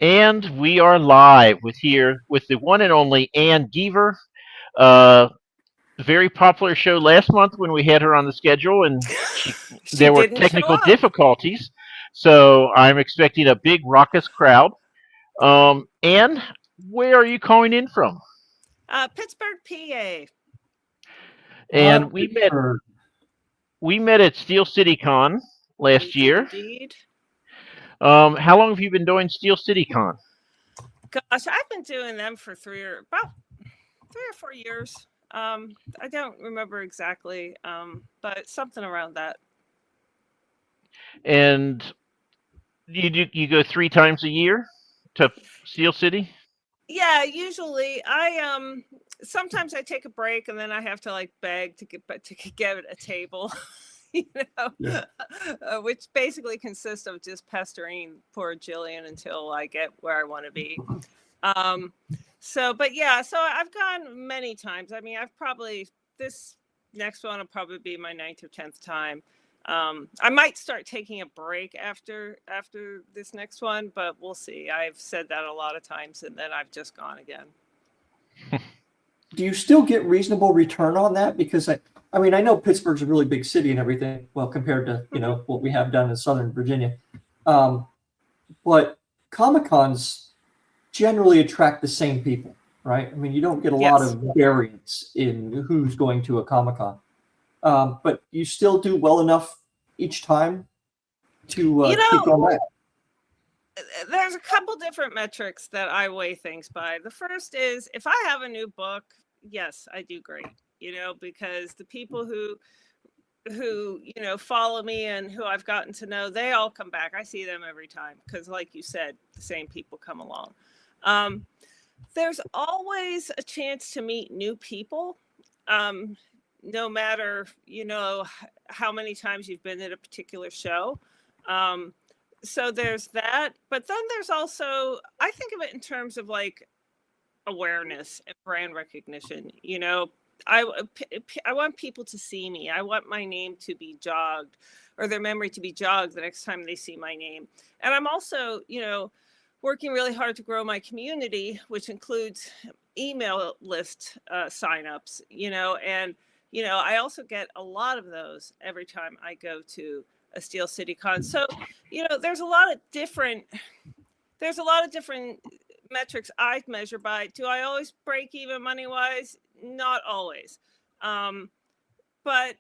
And we are live with the one and only Ann Geever. Uh, Very popular show last month when we had her on the schedule, and She there were didn't show technical up. difficulties. So I'm expecting a big raucous crowd. Ann, where are you calling in from? Pittsburgh, PA. And Pittsburgh. we met at Steel City Con We last did year. indeed. How long have you been doing Steel City Con? Gosh, I've been doing them for about 3 or 4 years. I don't remember exactly, but something around that. And you go 3 times a year to Steel City? Yeah, usually I sometimes I take a break and then I have to like beg to get a table. you Yeah. Which basically consists of just pestering poor Jillian until I get where I want to be. Um, but yeah, so I've gone many times. I mean, this next one will probably be my ninth or 10th time. I might start taking a break after this next one, but we'll see. I've said that a lot of times, and then I've just gone again. Do you still get reasonable return on that? Because I mean, I know Pittsburgh's a really big city and everything, well, compared to, what we have down in Southern Virginia. But Comic-Cons generally attract the same people, right? I mean, you don't get a lot Yes. of variance in who's going to a Comic-Con. But you still do well enough each time to keep going back. There's a couple different metrics that I weigh things by. The first is if I have a new book, yes, I do great. Because the people who follow me and who I've gotten to know, they all come back. I see them every time because, like you said, the same people come along. There's always a chance to meet new people. No matter how many times you've been at a particular show. So there's that, but then there's also, I think of it in terms of like awareness and brand recognition. I want people to see me. I want my name to be jogged, or their memory to be jogged the next time they see my name. And I'm also working really hard to grow my community, which includes email list signups. And I also get a lot of those every time I go to a Steel City Con. So, there's a lot of different metrics I measure by. Do I always break even money wise? Not always. But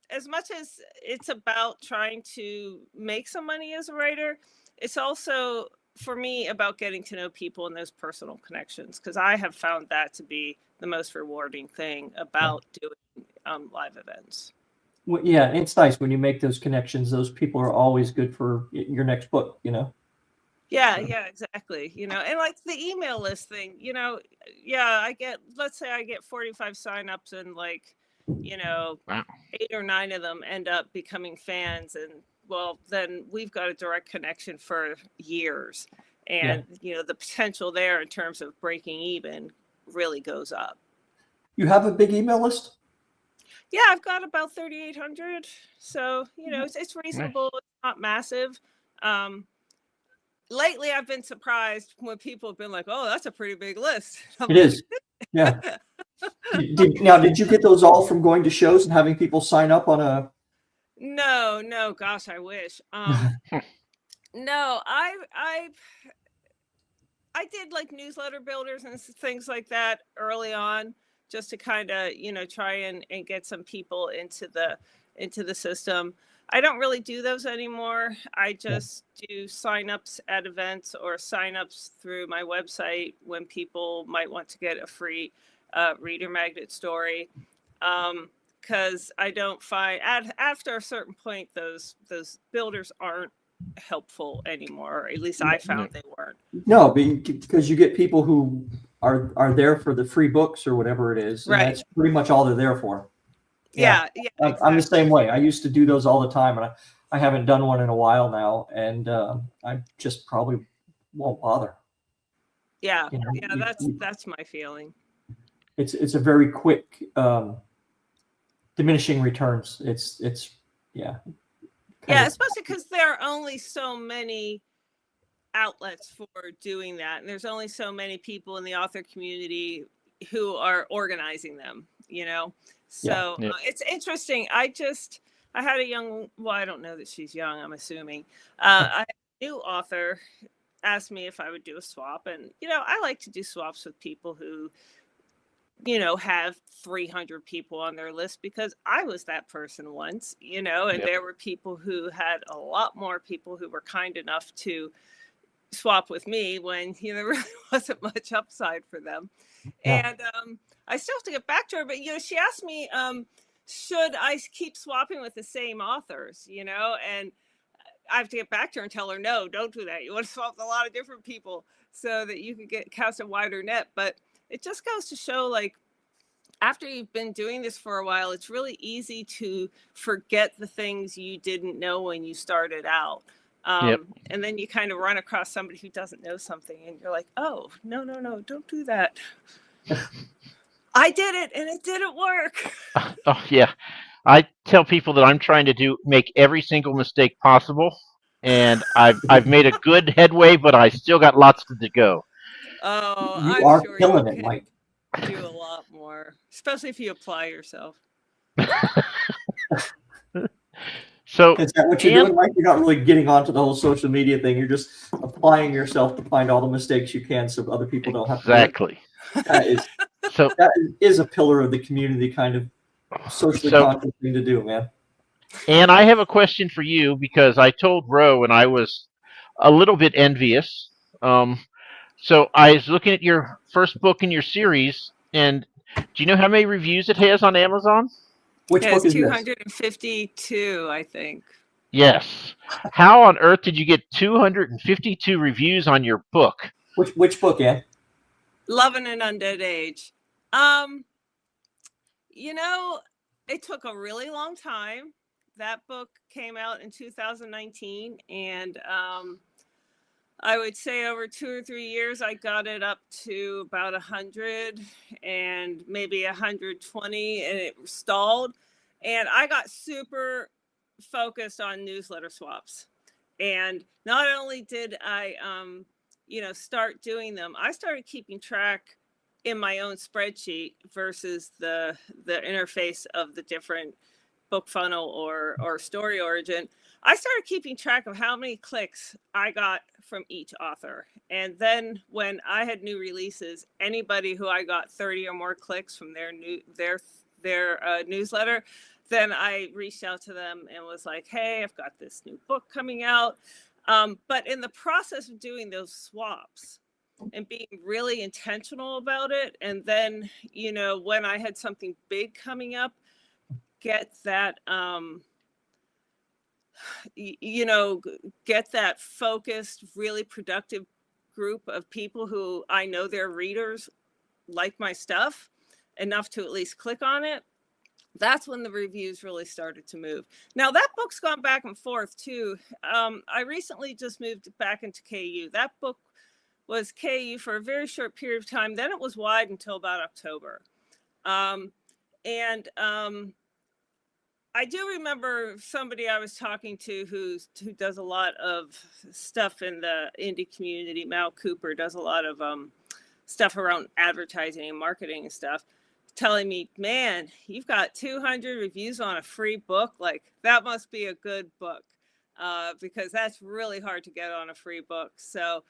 as much as it's about trying to make some money as a writer, it's also for me about getting to know people and those personal connections, because I have found that to be the most rewarding thing about doing live events. Well, yeah, it's nice when you make those connections. Those people are always good for your next book, Yeah, exactly. And like the email list thing, let's say I get 45 signups and like, Wow. 8 or 9 of them end up becoming fans. And well, then we've got a direct connection for years. And, the potential there in terms of breaking even really goes up. You have a big email list? Yeah, I've got about 3,800. So, it's reasonable. Nice. It's not massive. Lately, I've been surprised when people have been like, "Oh, that's a pretty big list." It is. Yeah. Did you get those all from going to shows and having people sign up on a? No. Gosh, I wish. No, I did like newsletter builders and things like that early on, just to kind of try and get some people into the system. I don't really do those anymore. I just do signups at events or signups through my website when people might want to get a free reader magnet story. Because I don't find after a certain point those builders aren't helpful anymore. Or at least I found they weren't. No, because you get people who are there for the free books or whatever it is. And right. That's pretty much all they're there for. Yeah. Exactly. I'm the same way. I used to do those all the time, and I haven't done one in a while now, and I just probably won't bother. Yeah, that's my feeling. It's a very quick diminishing returns. It's yeah, especially because there are only so many outlets for doing that, and there's only so many people in the author community who are organizing them, you know. So Yeah. it's interesting. I had a well, I don't know that she's young, I'm assuming. I had a new author ask me if I would do a swap, and I like to do swaps with people who have 300 people on their list, because I was that person once, and Yep. there were people who had a lot more people who were kind enough to swap with me when there really wasn't much upside for them. Yeah. And I still have to get back to her, but she asked me, should I keep swapping with the same authors, and I have to get back to her and tell her, no, don't do that. You want to swap with a lot of different people so that you can cast a wider net. But it just goes to show, like, after you've been doing this for a while, it's really easy to forget the things you didn't know when you started out. Yep. And then you kind of run across somebody who doesn't know something, and you're like, oh, no, don't do that. I did it, and it didn't work. Oh yeah. I tell people that I'm trying to make every single mistake possible, and I've made a good headway, but I still got lots to go. Oh, You I'm are sure killing you it, can Mike. do a lot more, especially if you apply yourself. So, Is that what you're and doing, Mike? You're not really getting onto the whole social media thing. You're just applying yourself to find all the mistakes you can, so other people don't have to. exactly. That is a pillar of the community, kind of socially conscious thing to do, man. And I have a question for you, because I told Ro and I was a little bit envious. So I was looking at your first book in your series, and do you know how many reviews it has on Amazon? Which book is this? 252, I think. Yes. How on earth did you get 252 reviews on your book? Which book, Ann? Love in an Undead Age. It took a really long time. That book came out in 2019, and I would say over 2 or 3 years, I got it up to about 100 and maybe 120, and it stalled. And I got super focused on newsletter swaps. And not only did I, start doing them, I started keeping track in my own spreadsheet versus the interface of the different book funnel or story origin. I started keeping track of how many clicks I got from each author. And then when I had new releases, anybody who I got 30 or more clicks from their newsletter, then I reached out to them and was like, hey, I've got this new book coming out. But in the process of doing those swaps and being really intentional about it, and then, when I had something big coming up, get that get that focused, really productive group of people who I know their readers like my stuff enough to at least click on it. That's when the reviews really started to move. Now, that book's gone back and forth too. I recently just moved back into KU. That book was KU for a very short period of time. Then it was wide until about October. I do remember somebody I was talking to who does a lot of stuff in the indie community. Mal Cooper does a lot of stuff around advertising and marketing and stuff, telling me, man, you've got 200 reviews on a free book. Like, that must be a good book, because that's really hard to get on a free book. So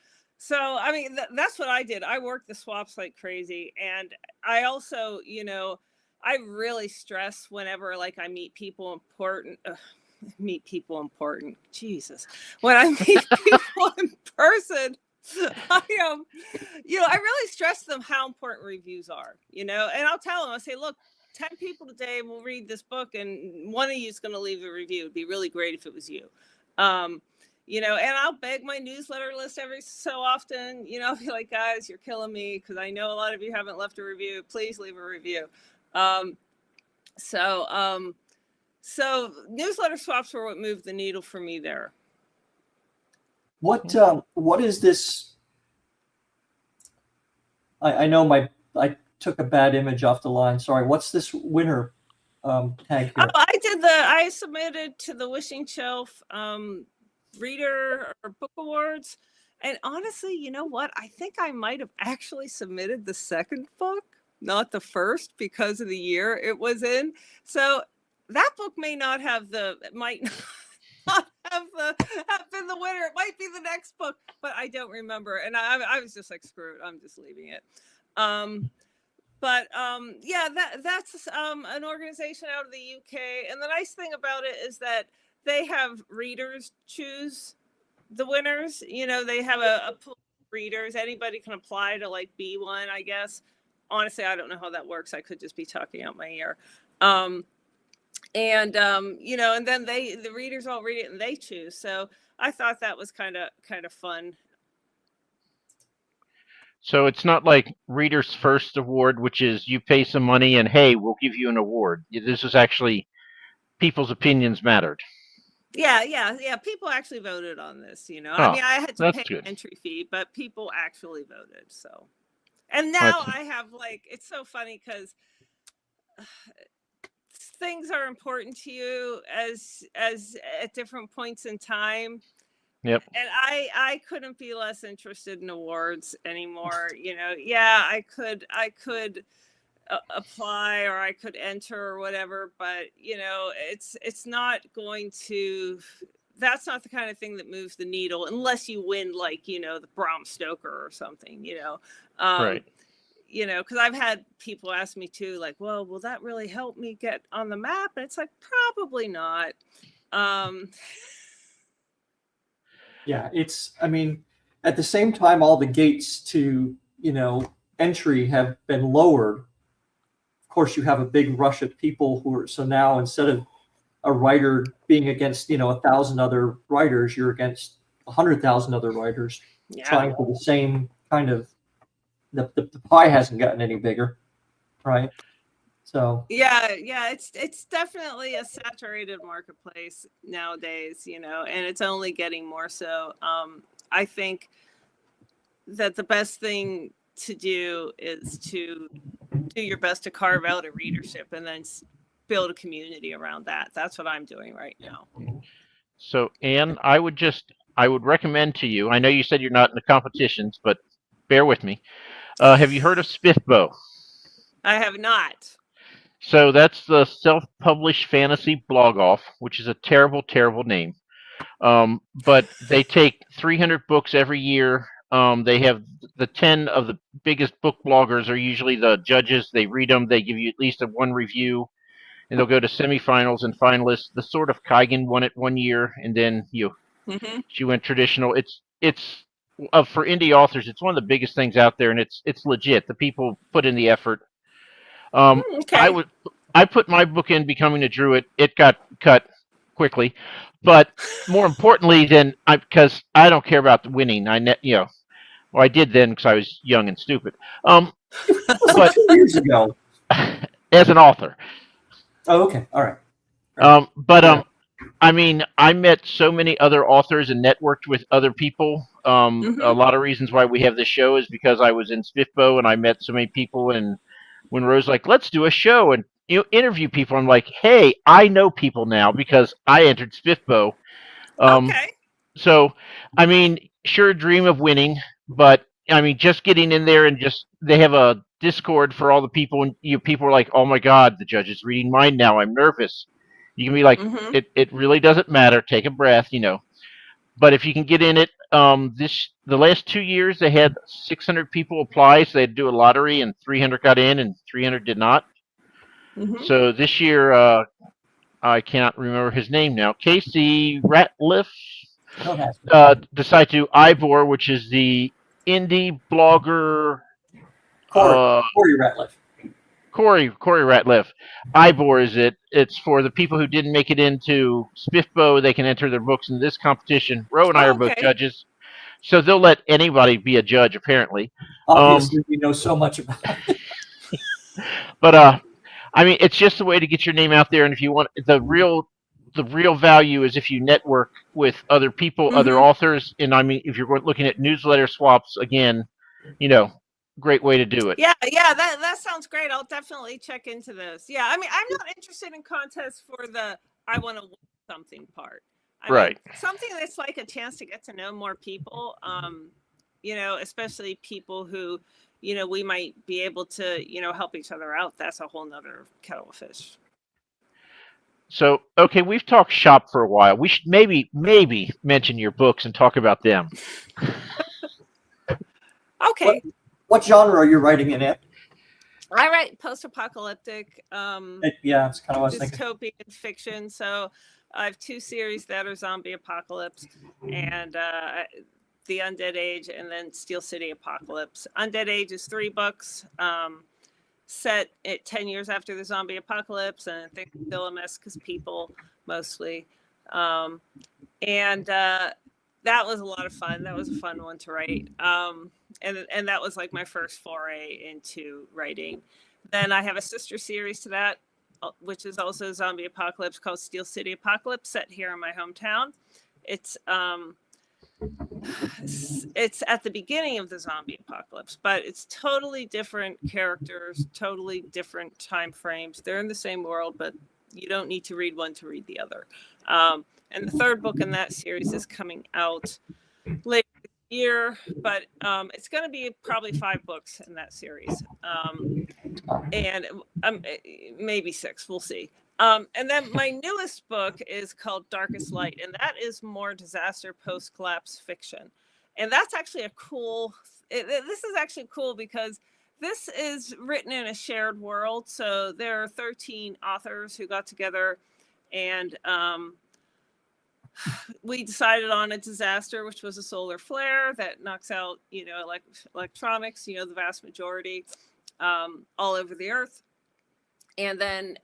I mean, that's what I did. I worked the swaps like crazy. And I also, I really stress whenever, like, I meet people important. Jesus. When I meet people in person, I really stress them how important reviews are, and I'll tell them, I say, look, 10 people today will read this book, and one of you is going to leave a review. It'd be really great if it was you. And I'll beg my newsletter list every so often, I'll be like, guys, you're killing me, because I know a lot of you haven't left a review. Please leave a review. So newsletter swaps were what moved the needle for me there. What is this? I know I took a bad image off the line. Sorry. What's this winner tag here? I submitted to the Wishing Shelf reader or book awards, And honestly, you know what? I think I might have actually submitted the second book, not the first, because of the year it was in. So that book might not have been the winner. It might be the next book, but I don't remember. And I was just like, screw it, I'm just leaving it. But yeah, that's an organization out of the UK, and the nice thing about it is that they have readers choose the winners. You know, they have a pool of readers. Anybody can apply to like be one, I guess. Honestly, I don't know how that works. I could just be talking out my ear. And you know, and then the readers all read it and they choose. So I thought that was kind of fun. So it's not like Reader's First Award, which is you pay some money and hey, we'll give you an award. This is actually people's opinions mattered. Yeah. People actually voted on this. You know, I Oh, mean, I had to that's pay good. an entry fee, but people actually voted. So, and now That's I have like, it's so funny because things are important to you as at different points in time. yep. And I couldn't be less interested in awards anymore. You know, yeah, I could apply or I could enter or whatever, but you know, it's not going to. That's not the kind of thing that moves the needle unless you win, like, you know, the Bram Stoker or something. You know, Right. you know, because I've had people ask me too, like, well, will that really help me get on the map? And it's like, probably not. Yeah, I mean, at the same time, all the gates to, entry have been lowered. Of course, you have a big rush of people so now instead of a writer being against, 1,000 other writers, you're against 100,000 other writers trying for the same kind of, the pie hasn't gotten any bigger, right? So yeah, it's definitely a saturated marketplace nowadays, you know, and it's only getting more so. I think that the best thing to do is to do your best to carve out a readership and then build a community around that. That's what I'm doing right now. So, Anne, I would recommend to you. I know you said you're not in the competitions, but bear with me. Have you heard of Spiffbo? I have not. So that's the self-published fantasy blog off, which is a terrible, terrible name. But they take 300 books every year. They have the 10 of the biggest book bloggers are usually the judges. They read them. They give you at least one review, and they'll go to semifinals and finalists. The Sword of Kaigen won it one year, and then she went traditional. It's for indie authors. It's one of the biggest things out there, and it's legit. The people put in the effort. Okay. I put my book in, Becoming a Druid. It got cut quickly, but more importantly than because I don't care about the winning. I did then because I was young and stupid. But 2 years ago. as an author. Oh, okay, all right. But I mean, I met so many other authors and networked with other people. A lot of reasons why we have this show is because I was in Spiffbo and I met so many people. And when Rose like, let's do a show and interview people, I'm like, hey, I know people now because I entered Spiffbo. Okay. So, I mean, sure, dream of winning, but I mean, just getting in there and they have a Discord for all the people, and people are like, oh my God, the judge is reading mine now. I'm nervous. You can be like, it really doesn't matter. Take a breath, But if you can get in it, the last 2 years they had 600 people apply, so they'd do a lottery, and 300 got in, and 300 did not. So this year, I cannot remember his name now. Casey Ratliff decided to do Ivor, which is the indie blogger. Corey Ratliff. Corey Ratliff. Ivor is it. It's for the people who didn't make it into Spiffbo. They can enter their books in this competition. Ro and I are both judges. So they'll let anybody be a judge, apparently. Obviously, we know so much about it. But I mean, it's just a way to get your name out there. And if you want the real value is if you network with other people, other authors. And I mean, if you're looking at newsletter swaps again, great way to do it. Yeah, that sounds great. I'll definitely check into this. Yeah, I mean, I'm not interested in contests for the I want to win something part. I mean, Right. something that's like a chance to get to know more people, especially people who, we might be able to, help each other out. That's a whole nother kettle of fish. So, okay, we've talked shop for a while. We should maybe mention your books and talk about them. Okay. What genre are you writing in it? I write post-apocalyptic, Yeah, it's kind of what I was thinking. dystopian fiction. So I have 2 series that are zombie apocalypse, and The Undead Age, and then Steel City Apocalypse. Undead Age is 3 books, set at 10 years after the zombie apocalypse, and things are still a mess because people mostly. And that was a lot of fun. That was a fun one to write. And that was like my first foray into writing. Then I have a sister series to that, which is also a zombie apocalypse, called Steel City Apocalypse, set here in my hometown. It's at the beginning of the zombie apocalypse, but it's totally different characters, totally different time frames. They're in the same world, but you don't need to read one to read the other. And the 3rd book in that series is coming out later this year, but it's going to be probably 5 books in that series, and maybe 6. We'll see. And then my newest book is called Darkest Light, and that is more disaster post-collapse fiction. And that's actually this is actually cool because this is written in a shared world. So there are 13 authors who got together, and we decided on a disaster, which was a solar flare that knocks out, electronics, the vast majority, all over the earth. And then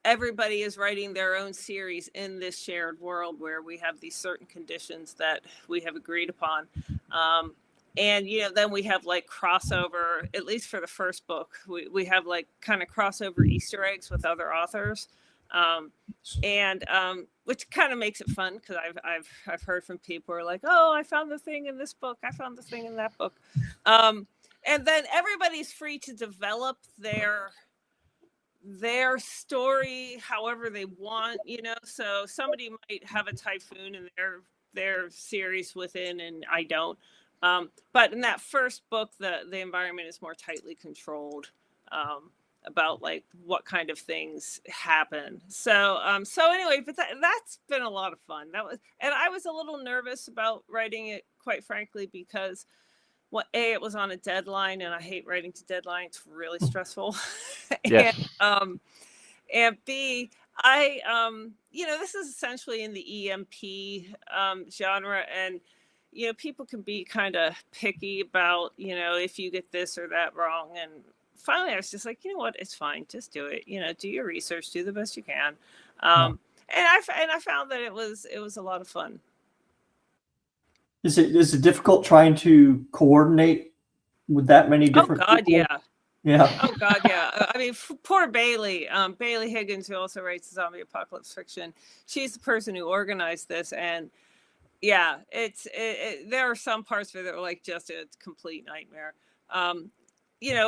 everybody is writing their own series in this shared world where we have these certain conditions that we have agreed upon. And, then we have like crossover, at least for the first book, we have like kind of crossover Easter eggs with other authors. Which kind of makes it fun, because I've heard from people who are like, oh, I found the thing in this book, I found the thing in that book. And then everybody's free to develop their story however they want, so somebody might have a typhoon in their series within, and I don't. But in that first book, the environment is more tightly controlled, about like what kind of things happen. So anyway, but that's been a lot of fun. And I was a little nervous about writing it, quite frankly, because it was on a deadline, and I hate writing to deadline. It's really stressful. Yes. And B, this is essentially in the EMP genre, and people can be kind of picky about if you get this or that wrong. And finally, I was just like, you know what, it's fine, just do it. Do your research, do the best you can. And I found that it was a lot of fun. Is it difficult trying to coordinate with that many different people? Yeah. Oh God, yeah. I mean, poor Bailey. Bailey Higgins, who also writes zombie apocalypse fiction. She's the person who organized this, and yeah, there are some parts where they're like just a complete nightmare.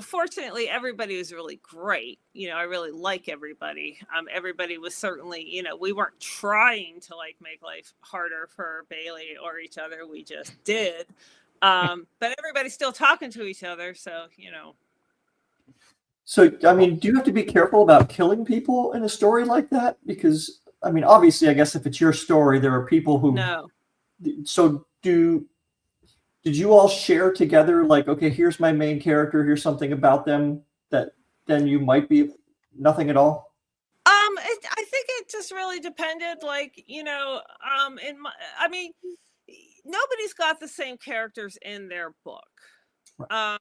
Fortunately, everybody was really great. I really like everybody. Everybody was certainly, we weren't trying to like make life harder for Bailey or each other. We just did. But everybody's still talking to each other. So, So, I mean, do you have to be careful about killing people in a story like that? Because, I mean, obviously, I guess if it's your story, there are people who... No. So did you all share together, like, okay, here's my main character, here's something about them that then you might be nothing at all? I think it just really depended, like, nobody's got the same characters in their book. Right.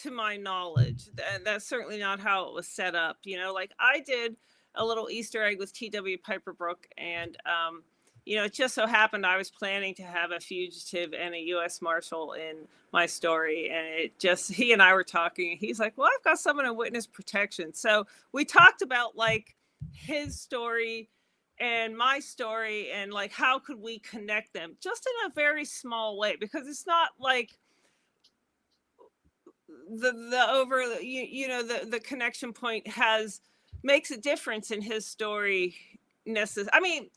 To my knowledge, that's certainly not how it was set up. Like I did a little Easter egg with T.W. Piper Brooke, and it just so happened I was planning to have a fugitive and a U.S. Marshal in my story, and he and I were talking. He's like, "Well, I've got someone in witness protection," so we talked about like his story and my story, and like how could we connect them, just in a very small way, because it's not like the connection point makes a difference in his story. I mean,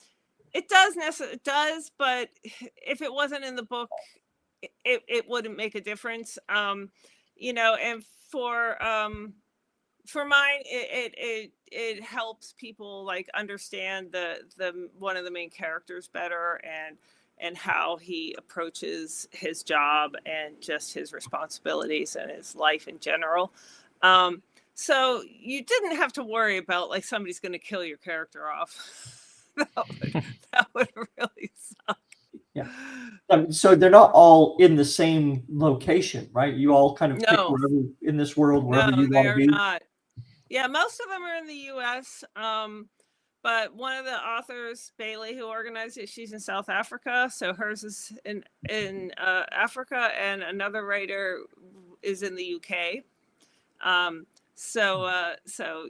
It does it does, but if it wasn't in the book, it wouldn't make a difference. You know, and for mine, it helps people like understand the one of the main characters better, and how he approaches his job and just his responsibilities and his life in general. So you didn't have to worry about like somebody's going to kill your character off. that would really suck. Yeah. So they're not all in the same location, right? You all kind of pick No, wherever in this world, wherever no, you they want to are be. not. Yeah, most of them are in the U.S. But one of the authors, Bailey, who organized it, she's in South Africa, so hers is in Africa, and another writer is in the UK. So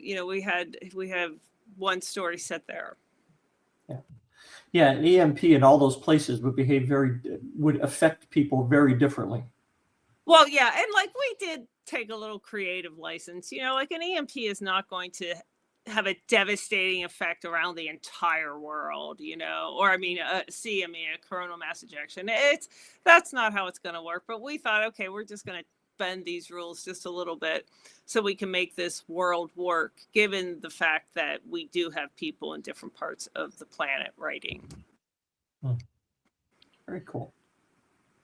you know, we have one story set there. Yeah, an EMP in all those places would affect people very differently. Well, yeah, and like we did take a little creative license, you know, like an EMP is not going to have a devastating effect around the entire world, you know, or a coronal mass ejection. That's not how it's going to work. But we thought, okay, we're just going to bend these rules just a little bit so we can make this world work, given the fact that we do have people in different parts of the planet writing. Very cool.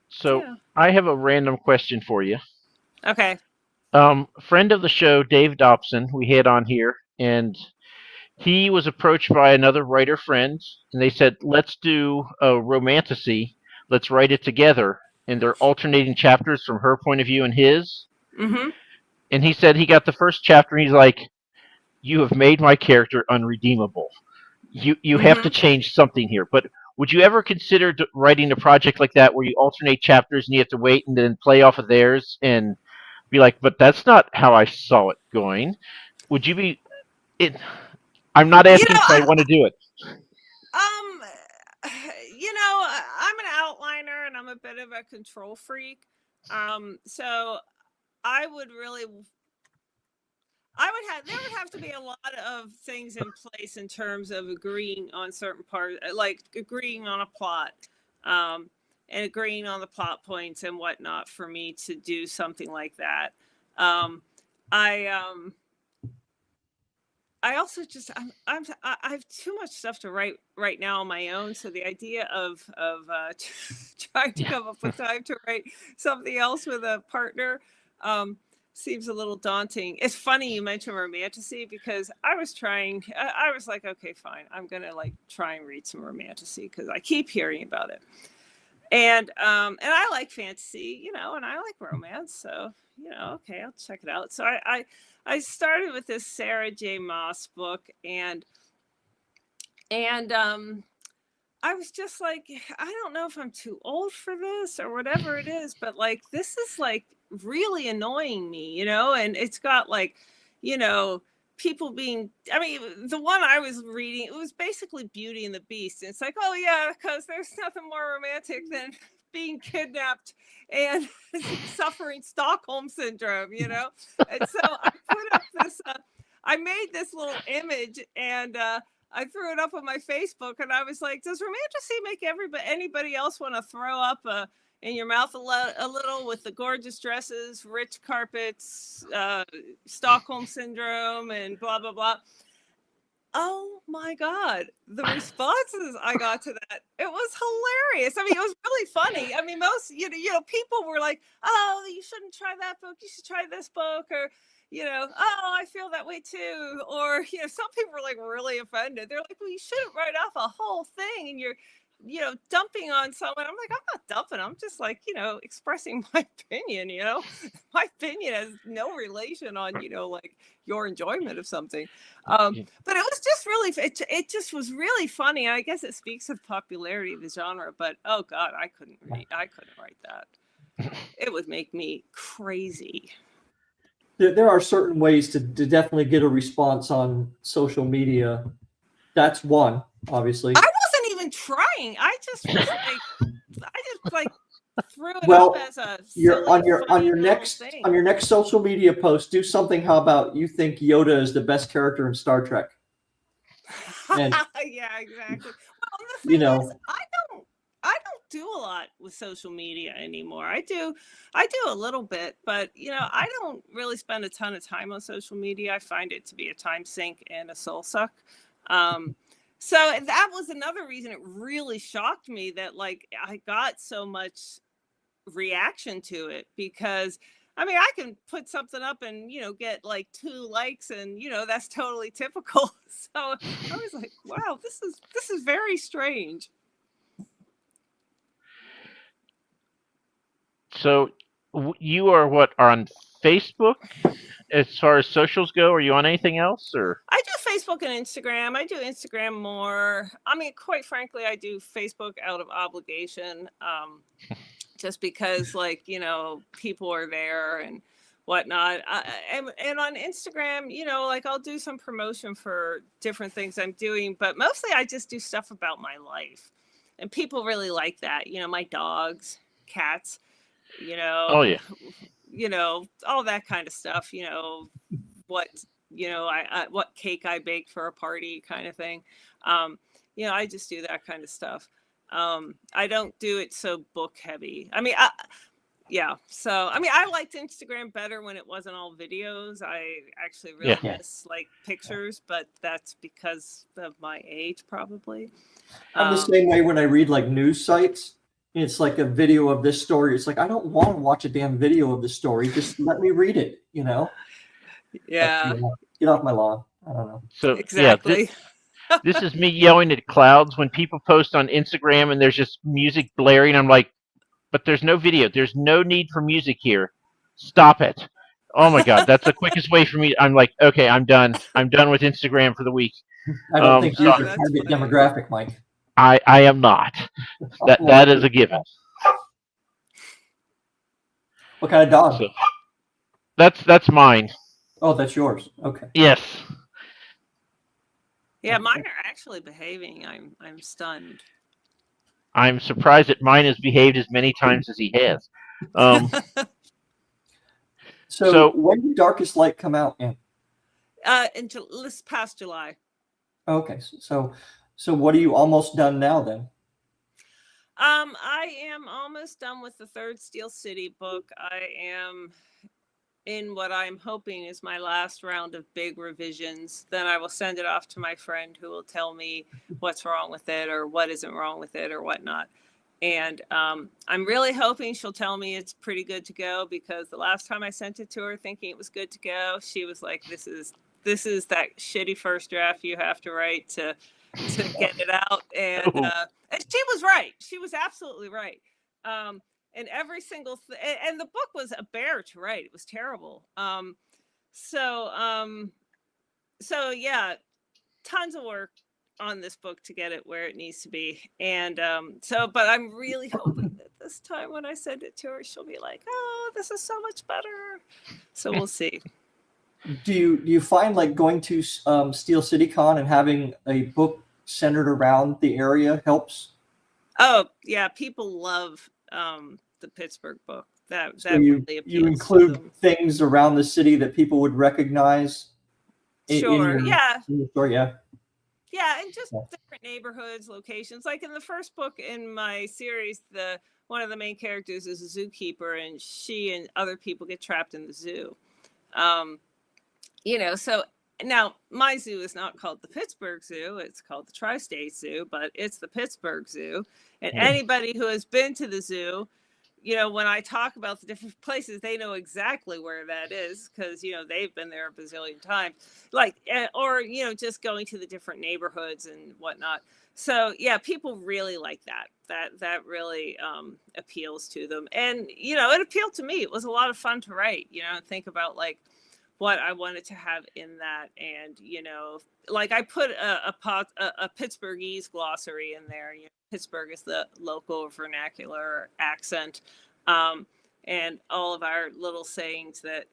So yeah. I have a random question for you. Okay. Friend of the show, Dave Dobson, we had on here, and he was approached by another writer friend, and they said, let's do a romantasy. Let's write it together. And they're alternating chapters from her point of view and his. Mm-hmm. And he said he got the first chapter, and he's like, you have made my character unredeemable. You have to change something here. But would you ever consider writing a project like that where you alternate chapters and you have to wait and then play off of theirs and be like, but that's not how I saw it going? Would you be... I'm not asking if I want to do it. You know, I'm an outliner and I'm a bit of a control freak. So there would have to be a lot of things in place in terms of agreeing on certain parts, like agreeing on a plot, and agreeing on the plot points and whatnot for me to do something like that. I also just I have too much stuff to write right now on my own, so the idea of trying to come up with time to write something else with a partner seems a little daunting. It's funny you mentioned romantasy, because I was like, okay, fine, I'm gonna like try and read some romantasy because I keep hearing about it, and I like fantasy, you know, and I like romance, so you know, okay, I'll check it out. So I started with this Sarah J. Maas book, and I was just like, I don't know if I'm too old for this or whatever it is, but like, this is like really annoying me, you know, and it's got like, you know, people being, the one I was reading, it was basically Beauty and the Beast. And it's like, oh yeah, because there's nothing more romantic than being kidnapped and suffering Stockholm syndrome, you know? And so I put up this, I made this little image, and I threw it up on my Facebook, and I was like, does romantasy make anybody else want to throw up in your mouth a little with the gorgeous dresses, rich carpets, Stockholm syndrome, and blah, blah, blah? Oh my God, the responses I got to that, it was hilarious. I mean, it was really funny. I mean, most, you know, people were like, oh, you shouldn't try that book. You should try this book. Or, you know, oh, I feel that way too. Or, you know, some people were like really offended. They're like, well, you shouldn't write off a whole thing, and you're, you know, dumping on someone. I'm like, I'm not dumping. I'm just like, you know, expressing my opinion, you know. My opinion has no relation on, you know, like your enjoyment of something. But it was just really, it just was really funny. I guess it speaks of popularity of the genre, but oh God, I couldn't write that. It would make me crazy. There are certain ways to definitely get a response on social media. That's one, obviously. I wasn't even trying. I just was like, threw it up as a silly, on your next social media post, do something. How about you think Yoda is the best character in Star Trek? Yeah, exactly. Well, the you thing is, know, I don't do a lot with social media anymore. I do a little bit, but I don't really spend a ton of time on social media. I find it to be a time sink and a soul suck. Um, so that was another reason it really shocked me that like I got so much reaction to it, because I mean I can put something up and get like 2 likes, and that's totally typical. So I was like, wow, this is very strange. So you are what, on Facebook as far as socials go? Are you on anything else, or? I do Facebook and Instagram. I do Instagram more. I mean, quite frankly, I do Facebook out of obligation, just because, like, people are there and whatnot. And on Instagram, like I'll do some promotion for different things I'm doing, but mostly I just do stuff about my life. And people really like that. My dogs, cats, Oh yeah. all that kind of stuff, what I what cake I baked for a party kind of thing. I just do that kind of stuff. I don't do it so book heavy. I mean, yeah. So I mean, I liked Instagram better when it wasn't all videos. I actually really Yeah. miss like pictures, but that's because of my age, probably. I'm the same way when I read like news sites. It's like a video of this story. It's like, I don't want to watch a damn video of the story. Just let me read it, Yeah, Get off my lawn. I don't know. So yeah, exactly. this is me yelling at clouds when people post on Instagram and there's just music blaring. I'm like, but there's no video. There's no need for music here. Stop it. Oh my God, that's the quickest way for me. I'm like, okay, I'm done. I'm done with Instagram for the week. I don't think you're So the That's target funny. demographic, Mike. I am not. That is a given. What kind of dog? So that's mine. Oh, that's yours. Okay. Yes. Yeah, mine are actually behaving. I'm stunned. I'm surprised that mine has behaved as many times as he has. Um, So so when did Darkest Light come out in? Until this past July. Okay. So what are you almost done now then? I am almost done with the third Steel City book. I am in what I'm hoping is my last round of big revisions. Then I will send it off to my friend who will tell me what's wrong with it or what isn't wrong with it or whatnot. And I'm really hoping she'll tell me it's pretty good to go, because the last time I sent it to her thinking it was good to go, she was like, this is that shitty first draft you have to write to get it out. And she was right. She was absolutely right. And every single and the book was a bear to write. It was terrible. So yeah, tons of work on this book to get it where it needs to be. And but I'm really hoping that this time when I send it to her, she'll be like, oh, this is so much better. So we'll see. Do you find like going to Steel City Con and having a book centered around the area helps? Oh yeah, people love the Pittsburgh book. That So you really appeals you include to them. things around the city that people would recognize Sure. in your story, yeah. Yeah, and just different neighborhoods, locations. Like in the first book in my series, one of the main characters is a zookeeper, and she and other people get trapped in the zoo. So now my zoo is not called the Pittsburgh Zoo; it's called the Tri-State Zoo, but it's the Pittsburgh Zoo. And anybody who has been to the zoo, when I talk about the different places, they know exactly where that is, because they've been there a bazillion times. Like, or just going to the different neighborhoods and whatnot. So yeah, people really like that. That really appeals to them, and it appealed to me. It was a lot of fun to write. Think about like what I wanted to have in that, and like I put a Pittsburghese glossary in there. Pittsburgh is the local vernacular accent, and all of our little sayings that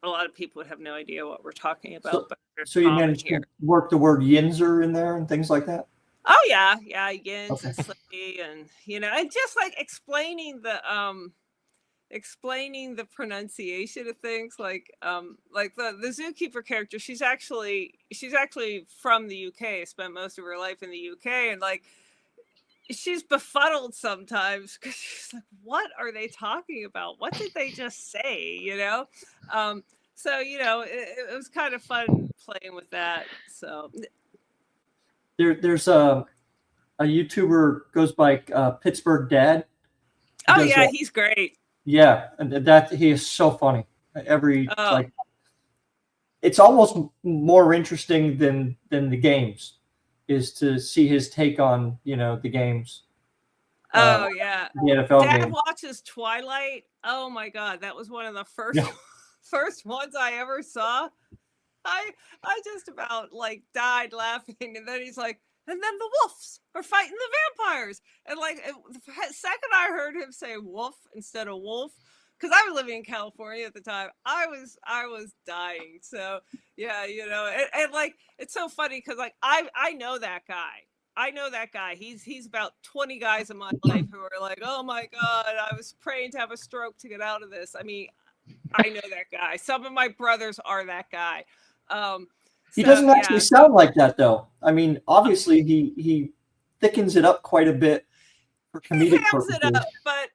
a lot of people would have no idea what we're talking about. So you managed to work the word yinzer in there and things like that? Oh yeah, yins and slippy, and and just like explaining the pronunciation of things, like the zookeeper character, she's actually from the UK, spent most of her life in the UK, and like she's befuddled sometimes because she's like, what are they talking about? What did they just say? So it was kind of fun playing with that. So There's a YouTuber goes by Pittsburgh Dad. oh yeah, he's great. Yeah, and that he is so funny. Oh. It's almost more interesting than the games, is to see his take on the games. Oh yeah, the NFL Dad game. watches Twilight. Oh my God, that was one of the first Yeah. first ones I ever saw. I just about like died laughing, and then he's like, and then the wolves are fighting the vampires, and like the second I heard him say wolf instead of wolf, because I was living in California at the time, I was dying. So yeah, and like it's so funny because like I know that guy. I know that guy. He's about 20 guys in my life who are like, oh my God, I was praying to have a stroke to get out of this. I mean, I know that guy. Some of my brothers are that guy. He doesn't actually sound like that, though. I mean, obviously he thickens it up quite a bit for comedic purposes. It up, but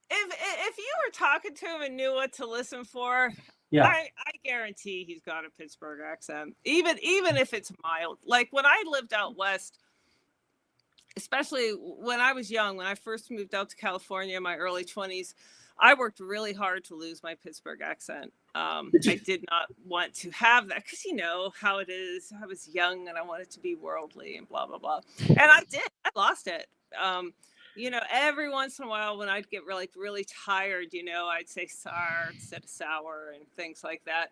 if you were talking to him and knew what to listen for, yeah, I guarantee he's got a Pittsburgh accent, even if it's mild. Like when I lived out west, especially when I was young, when I first moved out to California in my early 20s, I worked really hard to lose my Pittsburgh accent. I did not want to have that because you know how it is. I was young and I wanted to be worldly and blah, blah, blah. And I did. I lost it. Every once in a while when I'd get really tired, I'd say sour instead of sour and things like that.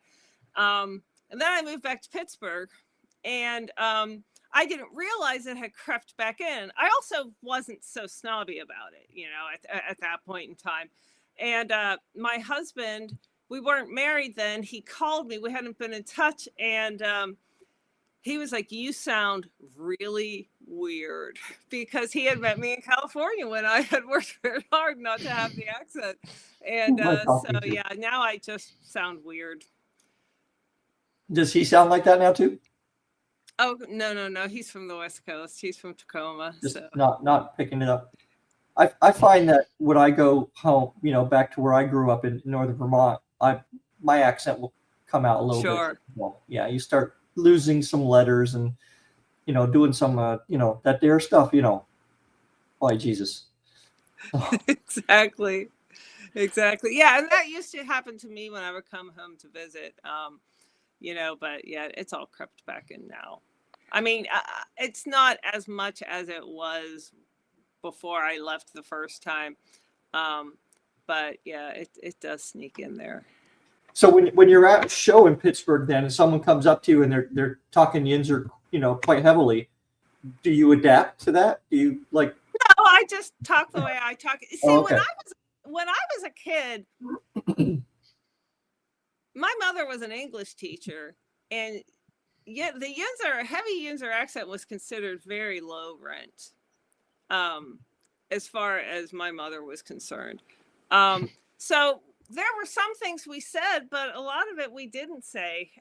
And then I moved back to Pittsburgh and I didn't realize it had crept back in. I also wasn't so snobby about it, at that point in time. And my husband, we weren't married then. He called me. We hadn't been in touch. And he was like, you sound really weird, because he had met me in California when I had worked very hard not to have the accent. And yeah, now I just sound weird. Does he sound like that now too? Oh, no. He's from the West Coast. He's from Tacoma. Just not picking it up. I find that when I go home, back to where I grew up in northern Vermont, my accent will come out a little bit. Well, yeah, you start losing some letters and, doing some, that there stuff, Boy, Jesus. Oh. Exactly. Yeah, and that used to happen to me when I would come home to visit, but yeah, it's all crept back in now. I mean, it's not as much as it was before I left the first time. But yeah, it does sneak in there. So when you're at a show in Pittsburgh then, and someone comes up to you and they're talking Yinzer, quite heavily, do you adapt to that? Do you like? No, I just talk the way I talk. See, okay. when I was a kid, my mother was an English teacher, and yet the heavy Yinzer accent was considered very low rent. As far as my mother was concerned. So there were some things we said, but a lot of it we didn't say.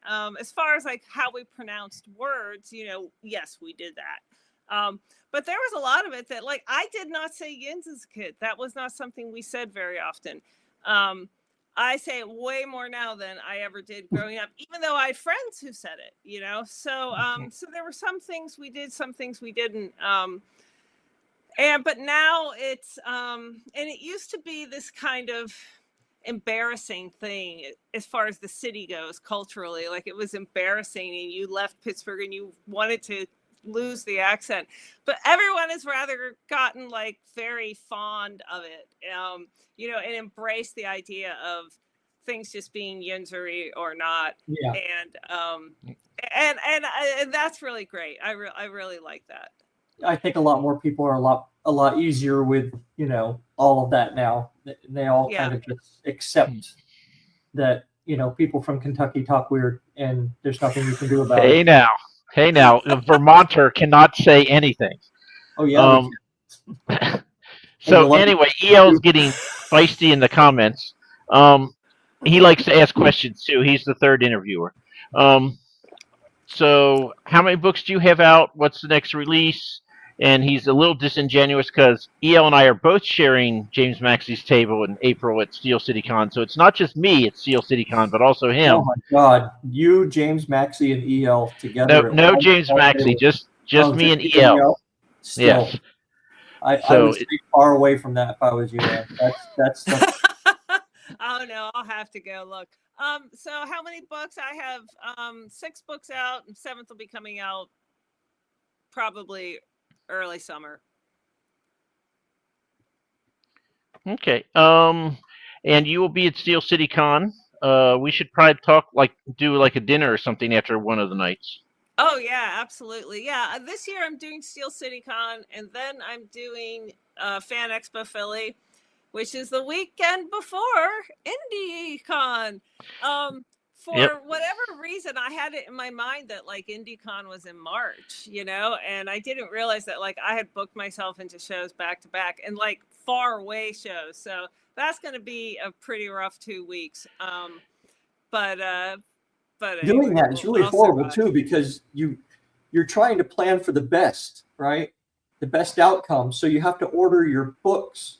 As far as like how we pronounced words, yes, we did that. But there was a lot of it that like I did not say yins as a kid. That was not something we said very often. I say it way more now than I ever did growing up, even though I had friends who said it, So so there were some things we did, some things we didn't. But now it's and it used to be this kind of embarrassing thing as far as the city goes culturally. Like it was embarrassing, and you left Pittsburgh and you wanted to lose the accent. But everyone has rather gotten like very fond of it, and embraced the idea of things just being Yinzery or not. Yeah. And that's really great. I really like that. I think a lot more people are a lot easier with, all of that now. They all kind of just accept that, people from Kentucky talk weird and there's nothing you can do about it. Hey now, a Vermonter cannot say anything. Oh yeah. So anyway, EL's getting feisty in the comments. He likes to ask questions too. He's the third interviewer. So how many books do you have out? What's the next release? and he's a little disingenuous because EL and I are both sharing James Maxey's table in April at Steel City Con. So it's not just me at Steel City Con, but also Oh him. my God, you, James Maxey, and EL No, together at no one James Maxey, table. just Oh, me just and you and EL. EL. Yes. Still, I So would stay far away from that if I was you, man. That's Oh no, I'll have to go look. So how many books? I have 6 books out, and 7th will be coming out probably early summer. okay. And you will be at Steel City Con. We should probably do like a dinner or something after one of the nights. Oh yeah, absolutely. Yeah, this year I'm doing Steel City Con, and then I'm doing Fan Expo Philly, which is the weekend before IndieCon. Yep. For whatever reason, I had it in my mind that like IndieCon was in March, and I didn't realize that like I had booked myself into shows back to back and like far away shows. So that's going to be a pretty rough 2 weeks. But doing anyway, that is really I'll horrible survive. too, because you're trying to plan for the best, right? The best outcome. So you have to order your books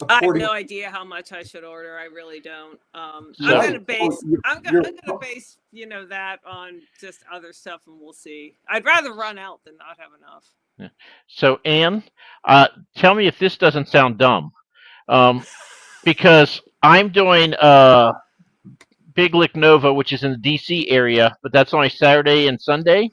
I have according. no idea how much I should order. I really don't. I'm So- gonna base. I'm you're- gonna base. That on just other stuff, and we'll see. I'd rather run out than not have enough. So Anne, tell me if this doesn't sound dumb. Because I'm doing Big Lick Nova, which is in the DC area, but that's only Saturday and Sunday.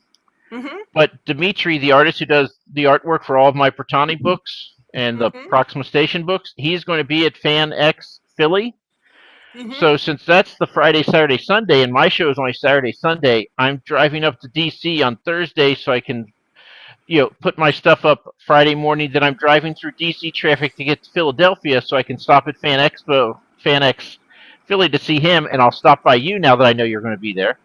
Mm-hmm. But Dimitri, the artist who does the artwork for all of my Bertani books and the Mm-hmm. Proxima Station books, he's going to be at Fan X Philly. Mm-hmm. So since that's the Friday, Saturday, Sunday, and my show is only Saturday, Sunday, I'm driving up to DC on Thursday so I can, put my stuff up Friday morning. Then I'm driving through DC traffic to get to Philadelphia so I can stop at Fan X Philly to see him, and I'll stop by you now that I know you're going to be there.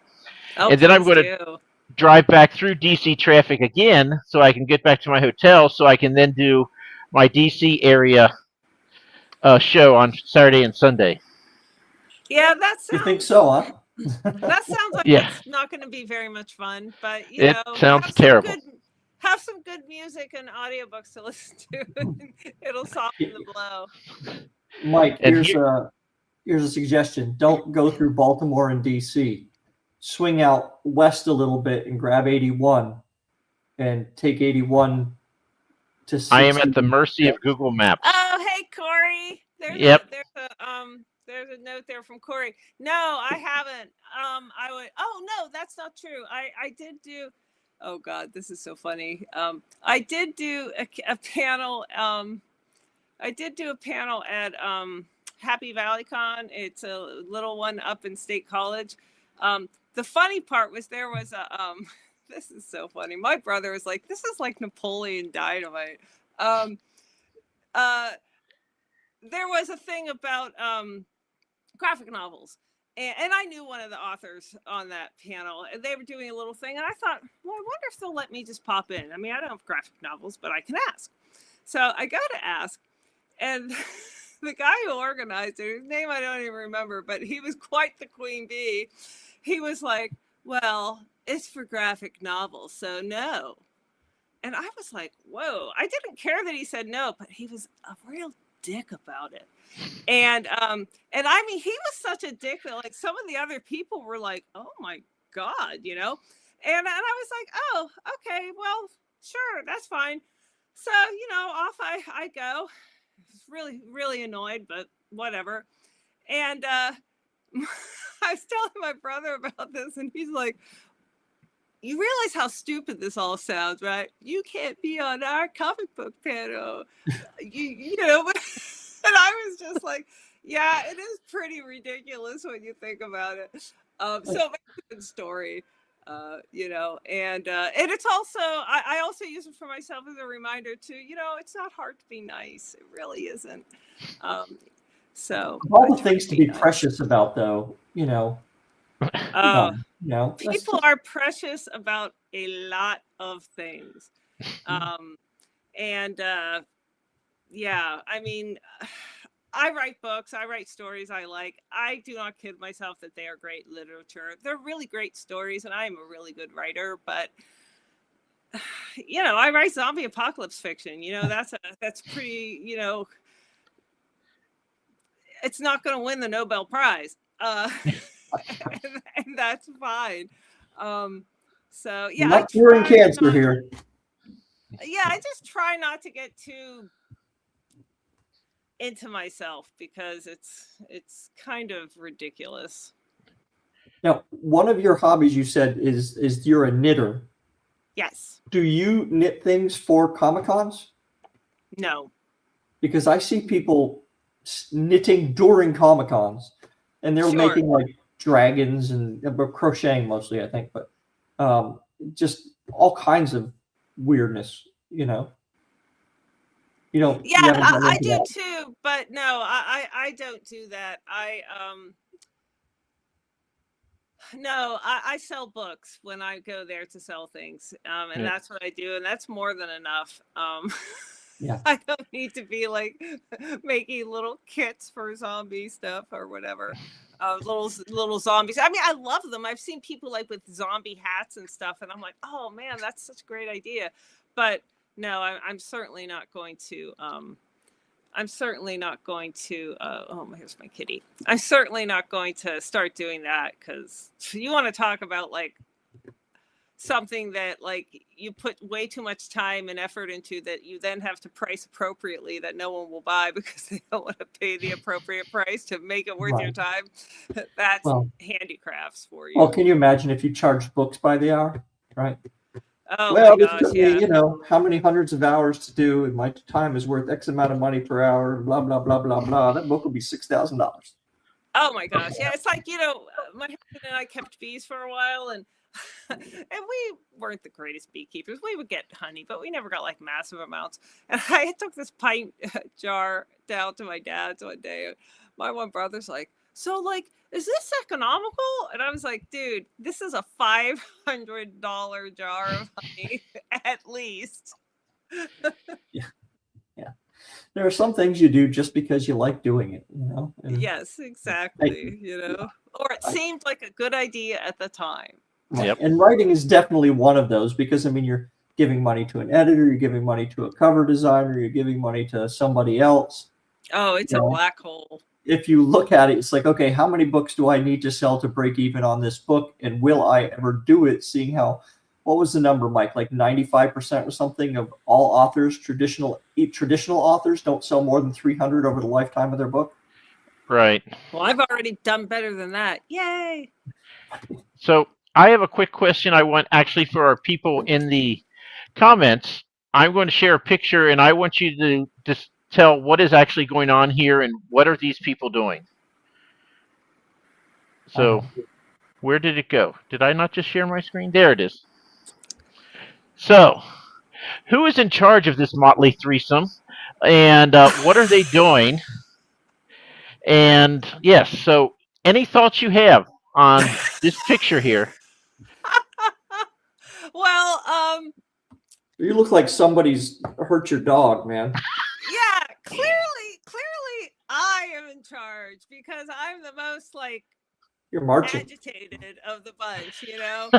Oh, And then I'm please going to do. drive back through DC traffic again so I can get back to my hotel so I can then do my DC area show on Saturday and Sunday. Yeah, You think so, huh? that sounds like Yeah. it's not going to be very much fun. But It sounds terrible. Have some good music and audiobooks to listen to. It'll soften the blow. Mike, And here's a suggestion. Don't go through Baltimore and DC. Swing out west a little bit and grab 81 and take 81 to 60. I am at the mercy of Google Maps. Oh, hey Corey. Yep. There's a note there from Corey. No, I haven't. I would. Oh no, that's not true. I did do. Oh God, this is so funny. I did do a panel. I did do a panel at Happy Valley Con. It's a little one up in State College. The funny part was there was a. This is so funny. My brother was like, "This is like Napoleon Dynamite." There was a thing about graphic novels. And I knew one of the authors on that panel, and they were doing a little thing. And I thought, well, I wonder if they'll let me just pop in. I mean, I don't have graphic novels, but I can ask. So I go to ask, and the guy who organized it, whose name I don't even remember, but he was quite the queen bee. He was like, well, it's for graphic novels, so no. And I was like, whoa. I didn't care that he said no, but he was a real dick about it. And I mean, he was such a dick that like some of the other people were like, oh my God, and I was like, oh, okay, well, sure, that's fine. So, off I go. Really, really annoyed, but whatever. And I was telling my brother about this, and he's like, you realize how stupid this all sounds, right? You can't be on our comic book panel. you know, and I was just like, yeah, it is pretty ridiculous when you think about it. So it's a good story, and it's also, I also use it for myself as a reminder to, it's not hard to be nice. It really isn't. So all the things to be precious about, though, people are precious about a lot of things. Yeah, I mean, I write books, I write stories I like. I do not kid myself that they are great literature. They're really great stories, and I am a really good writer, but I write zombie apocalypse fiction. That's pretty, it's not going to win the Nobel Prize. And that's fine. So yeah, not curing cancer here. Yeah, I just try not to get too into myself because it's kind of ridiculous. Now, one of your hobbies you said is you're a knitter. Yes. Do you knit things for Comic-Cons? No. Because I see people knitting during Comic-Cons, and they're making like dragons and crocheting mostly, I think, but just all kinds of weirdness, Yeah, You I do too, but no, I don't do that. I sell books when I go there to sell things, and that's what I do, and that's more than enough. Yeah. I don't need to be like making little kits for zombie stuff or whatever. Little zombies. I mean, I love them. I've seen people like with zombie hats and stuff, and I'm like, oh man, that's such a great idea. But no, I'm certainly not going to. I'm certainly not going to. Here's my kitty. I'm certainly not going to start doing that because you want to talk about like something that like you put way too much time and effort into that you then have to price appropriately that no one will buy because they don't want to pay the appropriate price to make it worth your time. That's handicrafts for you. Well, can you imagine if you charged books by the hour, right? Oh my gosh, me, how many hundreds of hours to do, and my time is worth X amount of money per hour, blah, blah, blah, blah, blah. That book will be $6,000. Oh my gosh. Yeah. It's like, my husband and I kept bees for a while and we weren't the greatest beekeepers. We would get honey, but we never got like massive amounts. And I took this pint jar down to my dad's one day. My one brother's like, so like, is this economical? And I was like, dude, this is a $500 jar of honey at least. Yeah. There are some things you do just because you like doing it, And yes, exactly. Or it seemed like a good idea at the time. Right. Yep. And writing is definitely one of those because, you're giving money to an editor, you're giving money to a cover designer, you're giving money to somebody else. Oh, it's a black hole. If you look at it, it's like, okay, how many books do I need to sell to break even on this book? And will I ever do it? Seeing how, what was the number, Mike? Like 95% or something of all authors, traditional authors don't sell more than 300 over the lifetime of their book. Right. Well, I've already done better than that. Yay. So I have a quick question I want actually for our people in the comments. I'm going to share a picture and I want you to just tell what is actually going on here and what are these people doing. So where did it go? Did I not just share my screen? There it is. So who is in charge of this motley threesome and what are they doing? And yes, so any thoughts you have on this picture here? Well, you look like somebody's hurt your dog, man. Yeah, clearly I am in charge because I'm the most like you're marching agitated of the bunch, And,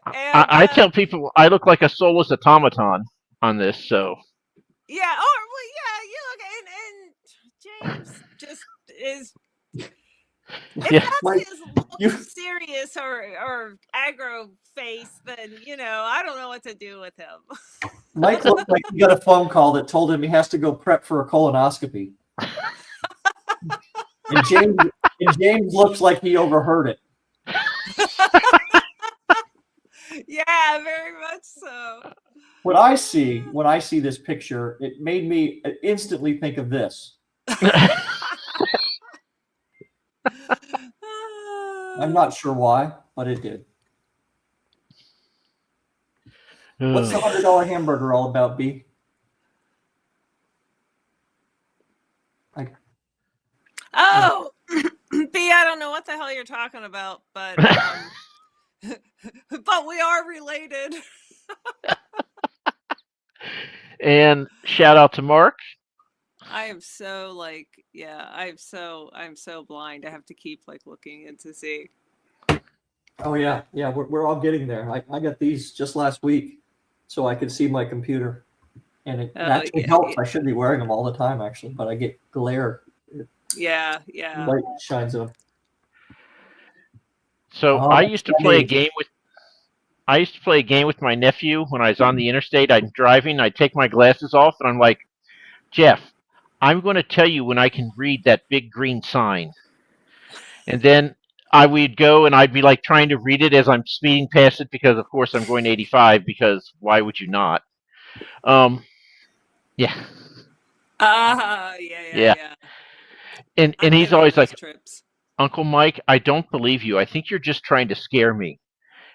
I tell people I look like a soulless automaton on this, so. Yeah, you look, and James just is. If that's his serious or aggro face, then I don't know what to do with him. Mike looked like he got a phone call that told him he has to go prep for a colonoscopy. and James looks like he overheard it. Yeah, very much so. When I see this picture, it made me instantly think of this. I'm not sure why, but it did. What's the $100 hamburger all about, B? B, I don't know what the hell you're talking about, but but we are related. And shout out to Mark. I am so I'm so blind. I have to keep looking in to see. Oh yeah, we're all getting there. I got these just last week. so I can see my computer. And it Oh, actually helps. I should be wearing them all the time, actually, but I get glare. yeah. Light shines on. So Oh, I that's used to play a funny. game with I used to play a game with my nephew when I was on the interstate. I'm driving, I'd take my glasses off, and I'm like, Jeff, I'm going to tell you when I can read that big green sign. And then I would go and I'd be like trying to read it as I'm speeding past it because, of course, I'm going 85 because why would you not? Um, yeah, yeah. Yeah. And I've he's been on always those like, trips. Uncle Mike, I don't believe you. I think you're just trying to scare me.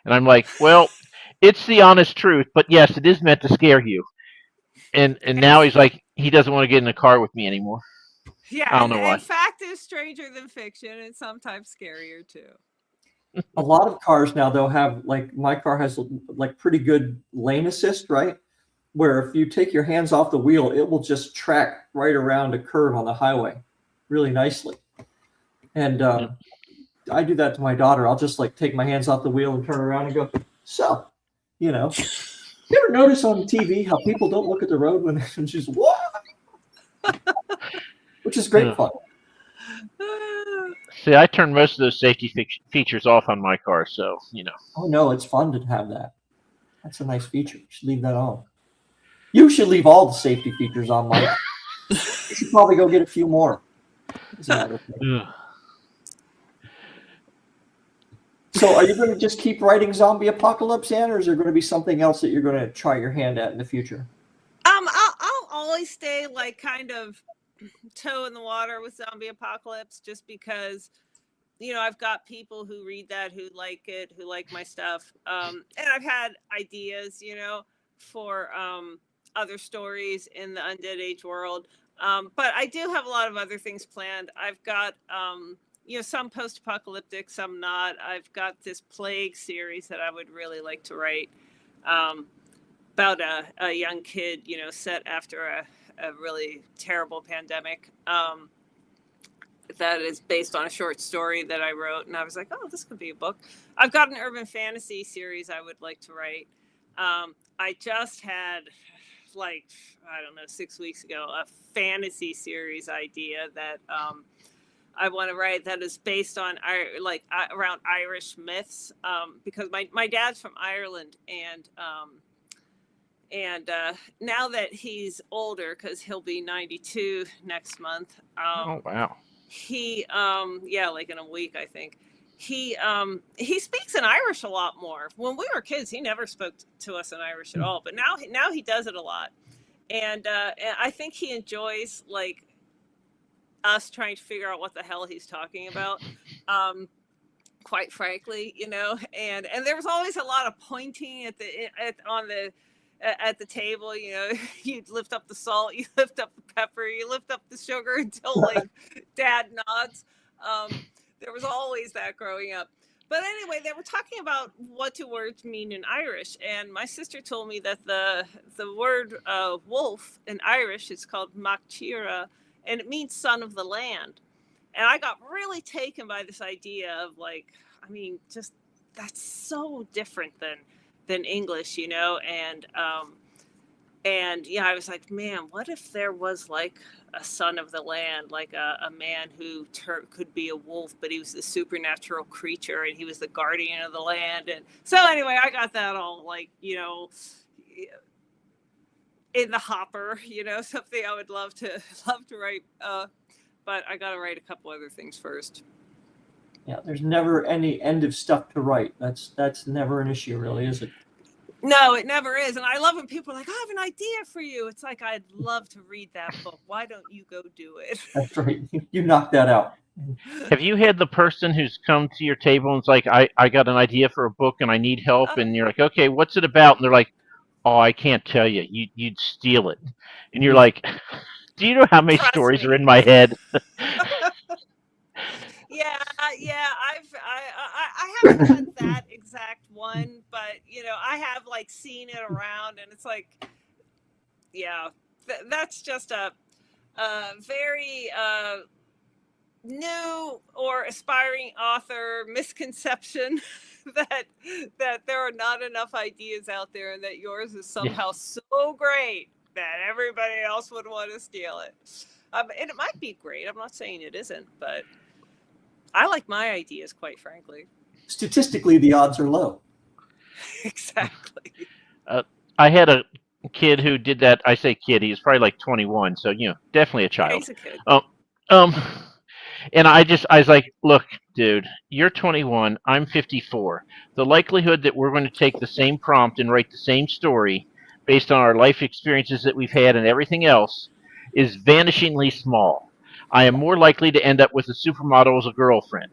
And I'm like, well, it's the honest truth, but yes, it is meant to scare you. And now And he's like, he doesn't want to get in the car with me anymore. yeah, I don't know and why. fact is stranger than fiction, and sometimes scarier too. A lot of cars now, though, have like my car has like pretty good lane assist, right? Where if you take your hands off the wheel, it will just track right around a curve on the highway really nicely. And Yeah. I do that to my daughter. I'll just like take my hands off the wheel and turn around and go, so, you know, you ever notice on TV how people don't look at the road when and she's what? Which is great fun. See, I turn most of those safety features off on my car, so Oh no, it's fun to have that. That's a nice feature. You should leave that on. You should leave all the safety features on, Mike. You should probably go get a few more. As a matter of fact. Ugh. So, are you going to just keep writing zombie apocalypse, Ann, or is there going to be something else that you're going to try your hand at in the future? I'll always stay like kind of toe in the water with zombie apocalypse, just because I've got people who read that, who like it, who like my stuff, and I've had ideas, for other stories in the Undead Age world, but I do have a lot of other things planned. I've got some post-apocalyptic, some not. I've got this plague series that I would really like to write, about a young kid, set after a really terrible pandemic. That is based on a short story that I wrote, and I was like, oh, this could be a book. I've got an urban fantasy series I would like to write. I just had, like, I don't know, 6 weeks ago, a fantasy series idea that I want to write that is based on around Irish myths, because my dad's from Ireland, and now that he's older, because he'll be 92 next month. Oh wow. He like in a week, I think. He speaks in Irish a lot more. When we were kids, he never spoke to us in Irish at all, but now he does it a lot. And I think he enjoys like us trying to figure out what the hell he's talking about. Quite frankly, and there was always a lot of pointing at the table. You'd lift up the salt, you lift up the pepper, you lift up the sugar until like dad nods. There was always that growing up. But anyway, they were talking about what do words mean in Irish, and my sister told me that the word wolf in Irish is called Mactira, and it means son of the land. And I got really taken by this idea of like, I mean, just that's so different than English, and I was like, man, what if there was like a son of the land, like a man who could be a wolf, but he was the supernatural creature and he was the guardian of the land. And so anyway, I got that all like, in the hopper, something I would love to write. But I got to write a couple other things first. Yeah, there's never any end of stuff to write. That's never an issue, really, is it? No, it never is. And I love when people are like, I have an idea for you. It's like, I'd love to read that book. Why don't you go do it? That's right. You knocked that out. Have you had the person who's come to your table and it's like, I got an idea for a book and I need help, and you're like, okay, what's it about? And they're like, oh, I can't tell you. You'd steal it. And you're like, do you know how many stories are in my head? Yeah. I haven't had that exact one, but I have like seen it around, and it's like, yeah, that's just a very new or aspiring author misconception that there are not enough ideas out there, and that yours is Yeah. somehow so great that everybody else would want to steal it. And it might be great. I'm not saying it isn't, but I like my ideas, quite frankly. Statistically, the odds are low. Exactly. I had a kid who did that. I say kid, he was probably like 21, so definitely a Yeah, child. he's a kid. And I was like, look, dude, you're 21, I'm 54. The likelihood that we're going to take the same prompt and write the same story based on our life experiences that we've had and everything else is vanishingly small. I am more likely to end up with a supermodel as a girlfriend.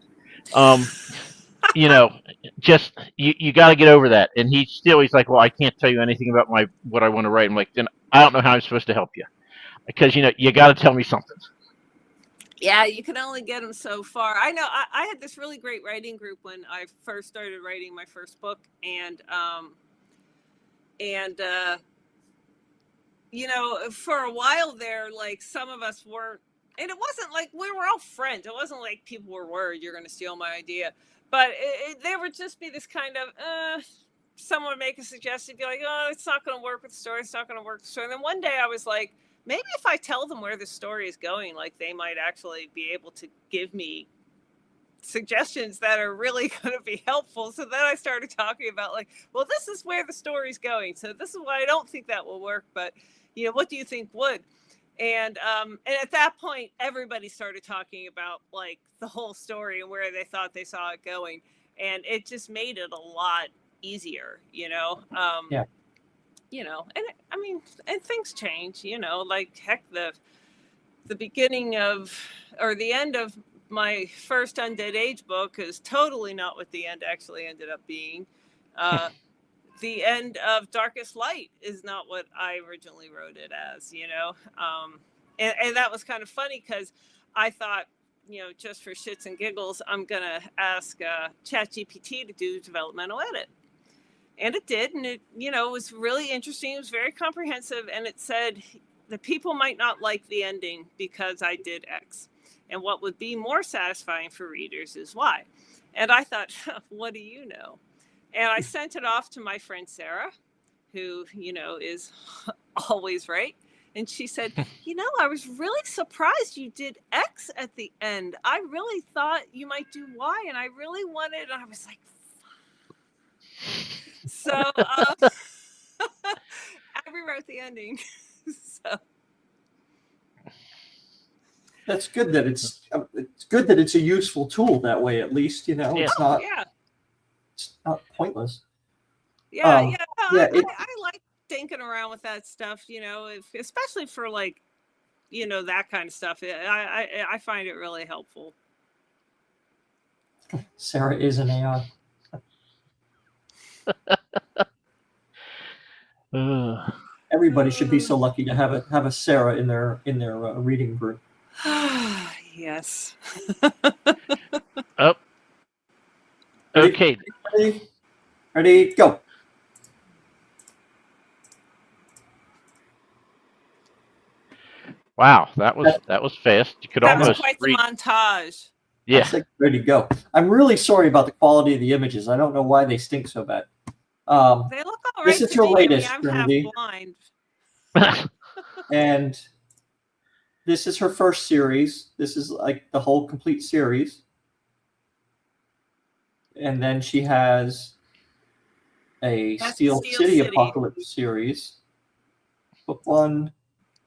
Just you got to get over that. And he's like, well, I can't tell you anything about what I want to write. I'm like, then I don't know how I'm supposed to help you, because you got to tell me something. Yeah, you can only get them so far. I know I had this really great writing group when I first started writing my first book, and for a while there, like, some of us weren't, and it wasn't like we were all friends. It wasn't like people were worried you're going to steal my idea, but there would just be this kind of someone would make a suggestion, be like, oh, it's not going to work with the story. It's not going to work with the story. And then one day I was like, maybe if I tell them where the story is going, like, they might actually be able to give me suggestions that are really going to be helpful. So then I started talking about, like, well, this is where the story's going. So this is why I don't think that will work. But, what do you think would? And at that point, everybody started talking about, like, the whole story and where they thought they saw it going. And it just made it a lot easier, Yeah. And I mean, and things change, like, heck, the beginning of, or the end of my first Undead Age book is totally not what the end actually ended up being. The end of Darkest Light is not what I originally wrote it as, and that was kind of funny, because I thought, just for shits and giggles, I'm going to ask ChatGPT to do developmental edit. And it did. And it, was really interesting. It was very comprehensive. And it said the people might not like the ending because I did X. And what would be more satisfying for readers is Y. And I thought, what do you know? And I sent it off to my friend Sarah, who, is always right. And she said, I was really surprised you did X at the end. I really thought you might do Y, and I really wanted, and I was like, so I rewrote the ending. So that's good that it's good that it's a useful tool that way, at least, it's not, it's not pointless. I like thinking around with that stuff, especially for, like, that kind of stuff. I find it really helpful. Sarah is an AI. Everybody should be so lucky to have a Sarah in their reading group. Yes. Oh. Okay. Ready, go. Wow, that was fast. You could almost was quite the montage. Yeah. Ready to go. I'm really sorry about the quality of the images. I don't know why they stink so bad. They look all right. This is her latest, I'm Trinity. half blind. And this is her first series. This is like the whole complete series. And then she has a Steel City Apocalypse series. Book 1,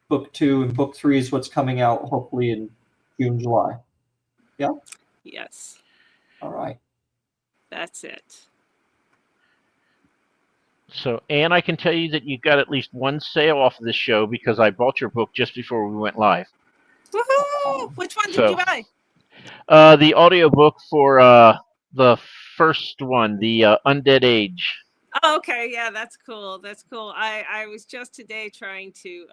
Book 2, and Book 3 is what's coming out hopefully in June, July. Yeah? Yes. All right. That's it. So, Anne, I can tell you that you got at least one sale off of this show because I bought your book just before we went live. Woohoo! Which one did you buy? The audiobook for the first one, the Undead Age. Oh, okay. Yeah, that's cool. That's cool. I was just today trying to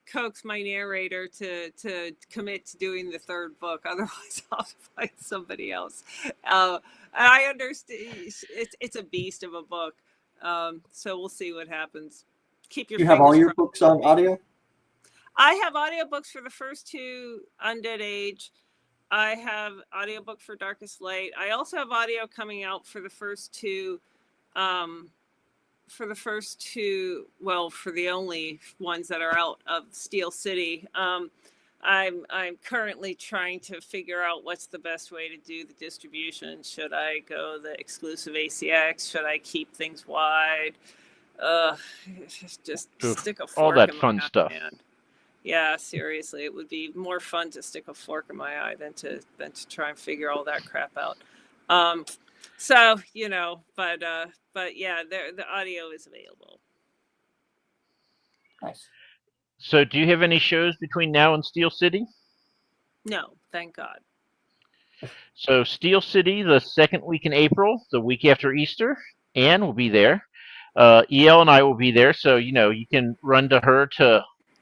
coax my narrator to commit to doing the third book. Otherwise, I'll find somebody else. And I understand it's a beast of a book. So we'll see what happens. Keep your. You have all your books on audio? I have audiobooks for the first two Undead Age. I have audiobook for Darkest Light. I also have audio coming out for the first two. Well, for the only ones that are out of Steel City. I'm currently trying to figure out what's the best way to do the distribution. Should I go the exclusive ACX? Should I keep things wide? Just Oof, stick a all fork that in my fun stuff. hand. Yeah, seriously, it would be more fun to stick a fork in my eye than to try and figure all that crap out. So but yeah, the audio is available. Nice. So, do you have any shows between now and Steel City? No, thank God. So, Steel City, the second week in April, the week after Easter, Anne will be there. EL and I will be there, so you can run to her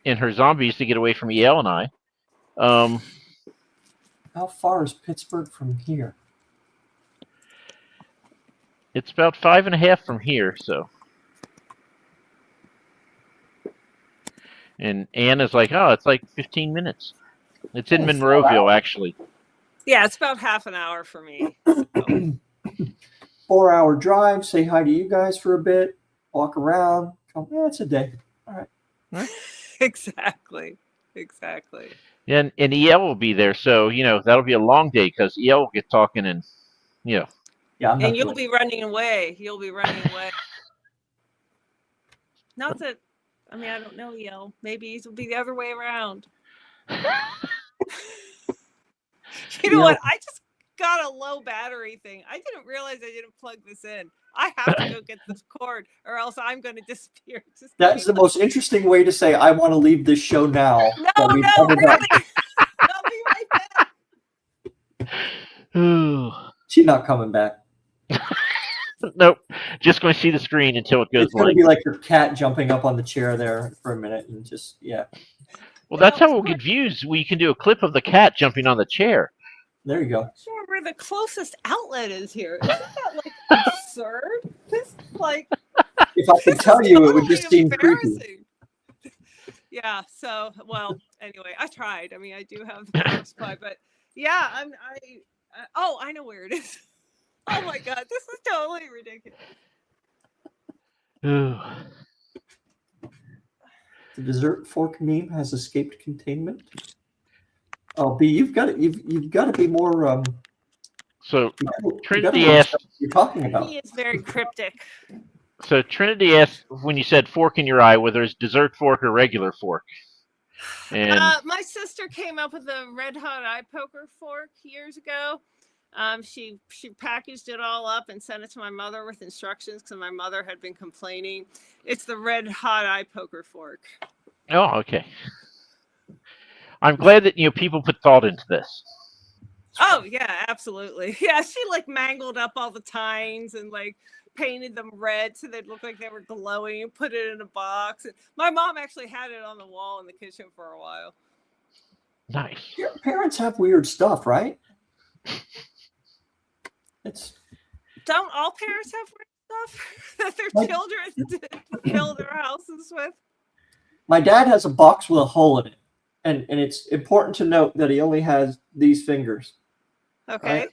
in her zombies to get away from EL and I. How far is Pittsburgh from here? It's about 5.5 from here, so. And Anne is like, oh, it's like 15 minutes. It's in Monroeville, actually. Yeah, it's about half an hour for me. 4-hour drive. Say hi to you guys for a bit. Walk around. It's a day. All right. Exactly. And EL will be there, so that'll be a long day because EL will get talking and Yeah, and you'll be running away. Not that, I don't know, EL. Maybe it'll be the other way around. You know what? I just got a low battery thing. I didn't realize I didn't plug this in. I have to go get this cord, or else I'm going to disappear. That's the most interesting way to say I want to leave this show now. No, really. I'll be right back. She's not coming back. Nope. Just going to see the screen until it goes. It's going to be like your cat jumping up on the chair there for a minute and just Well, that's how we'll get views. We can do a clip of the cat jumping on the chair. There you go. Sure, where the closest outlet is here. Isn't that absurd? This if I could tell you, it would just seem creepy. Yeah. So, well, anyway, I tried. I do have the power supply, but yeah, I know where it is. Oh my God, this is totally ridiculous. The dessert fork meme has escaped containment. Oh, B, you've got to be more. So Trinity asked, what you're talking about. He is very cryptic. So Trinity asked when you said fork in your eye, whether it's dessert fork or regular fork. And my sister came up with a red hot eye poker fork years ago. She packaged it all up and sent it to my mother with instructions because my mother had been complaining. It's the red hot eye poker fork. Oh, okay. I'm glad that people put thought into this. Oh yeah, absolutely. Yeah, she mangled up all the tines and painted them red so they'd look like they were glowing and put it in a box. And my mom actually had it on the wall in the kitchen for a while. Nice. Your parents have weird stuff, right? Don't all parents have weird stuff that their children fill their houses with? My dad has a box with a hole in it, and it's important to note that he only has these fingers. Okay. Right?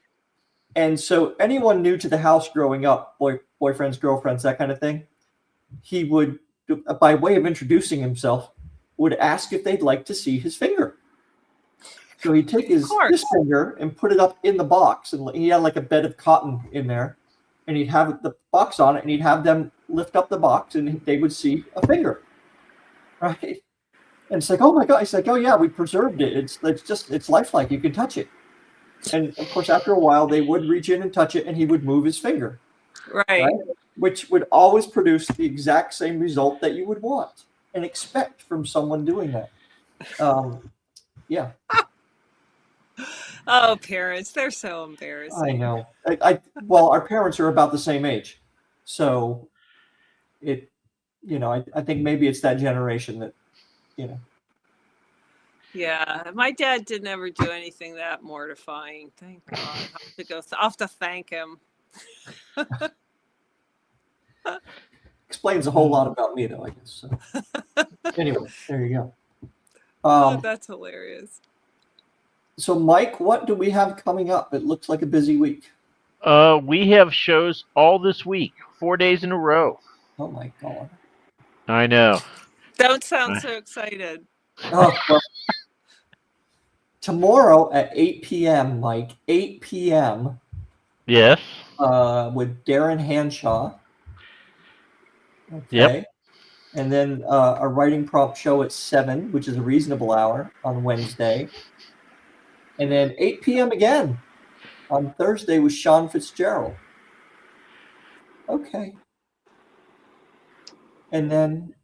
And so anyone new to the house growing up, boyfriends, girlfriends, that kind of thing, he would, by way of introducing himself, would ask if they'd like to see his finger. So he'd take this finger and put it up in the box, and he had a bed of cotton in there, and he'd have the box on it, and he'd have them lift up the box, and they would see a finger, right? And it's oh my God! It's oh yeah, we preserved it. It's lifelike. You can touch it. And of course, after a while, they would reach in and touch it, and he would move his finger, right? Which would always produce the exact same result that you would want and expect from someone doing that. Yeah. Oh, parents, they're so embarrassing. I know. Well, our parents are about the same age. So I think maybe it's that generation that, Yeah, my dad did never do anything that mortifying. Thank God. I'll have to thank him. Explains a whole lot about me, though, I guess. So. Anyway, there you go. That's hilarious. So, Mike, what do we have coming up? It looks like a busy week. We have shows all this week, 4 days in a row. Oh my God! I know. Don't sound so excited. Oh, well, tomorrow at 8 p.m., Mike, 8 p.m. Yes. With Darren Hanshaw. Okay. Yep. And then a writing prompt show at 7, which is a reasonable hour on Wednesday. And then 8 p.m. again on Thursday with Sean Fitzgerald. Okay. And then,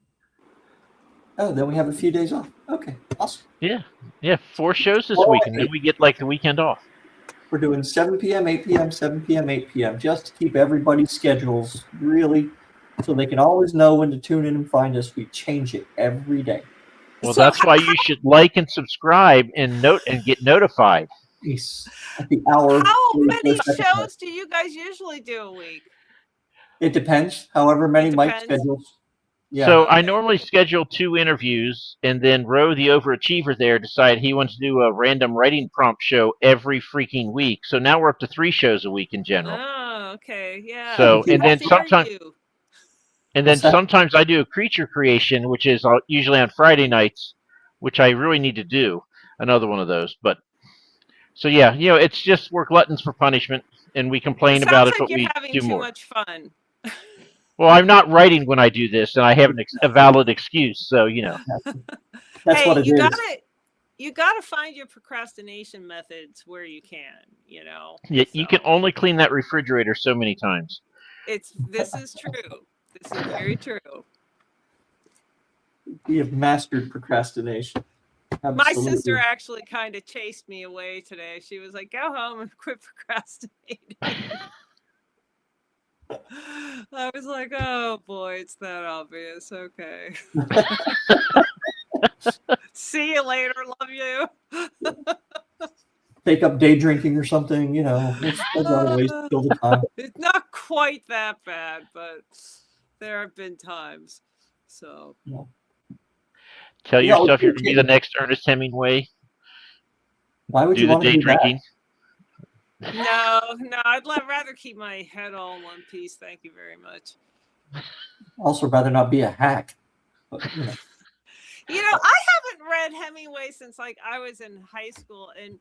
then we have a few days off. Okay, awesome. Yeah. 4 shows this All week, right. and then we get like the weekend off. We're doing 7 p.m., 8 p.m., 7 p.m., 8 p.m., just to keep everybody's schedules really, so they can always know when to tune in and find us. We change it every day. Well, So that's why you should like and subscribe and get notified. Yes, at the hour. How for the many first episode. shows do you guys usually do a week? It depends. However many It Mike depends. schedules. Yeah. So I Okay. normally schedule 2 interviews, and then Ro, the overachiever there, decided he wants to do a random writing prompt show every freaking week. So now we're up to 3 shows a week in general. Oh, okay. Yeah. So, and How then dare sometimes, you? What's that? sometimes I do a creature creation, which is usually on Friday nights, which I really need to do another one of those. But so yeah, it's just we're gluttons for punishment, and we complain It about sounds it, like but you're we having do too more. much fun. Well, I'm not writing when I do this, and I have a valid excuse. So That's Hey, what it you is. gotta find your procrastination methods where you can. you can only clean that refrigerator so many times. This is true. This is very true. We have mastered procrastination. My Absolutely. sister actually kind of chased me away today. She was like, "Go home and quit procrastinating." I was like, "Oh boy, it's that obvious." Okay. See you later. Love you. Take up day drinking or something. There's other ways to kill the time. It's not quite that bad, but there have been times. So Tell Yeah, yourself you're okay. going to be the next Ernest Hemingway. Why would Do you the want to day do that? drinking. no, I'd rather keep my head all in one piece. Thank you very much. Also, rather not be a hack. But, I haven't read Hemingway since I was in high school, and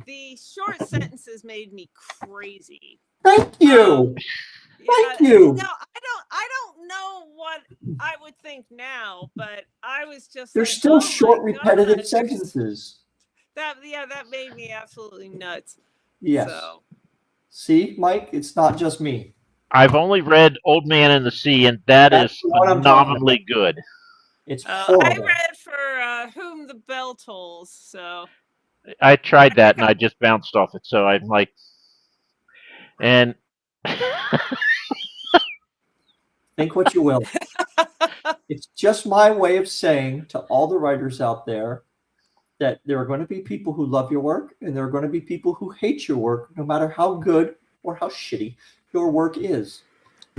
the short sentences made me crazy. Thank you. Thank you. No, I don't know what I would think now, but I was just They're like, still oh short, my repetitive God. sentences. That made me absolutely nuts. Yes. So. See, Mike, it's not just me. I've only read Old Man in the Sea, and that's the one I'm talking phenomenally good. It's I horrible. read for Whom the Bell Tolls, so. I tried that, and I just bounced off it. So I'm like, and Think what you will. It's just my way of saying to all the writers out there that there are going to be people who love your work, and there are going to be people who hate your work, no matter how good or how shitty your work is.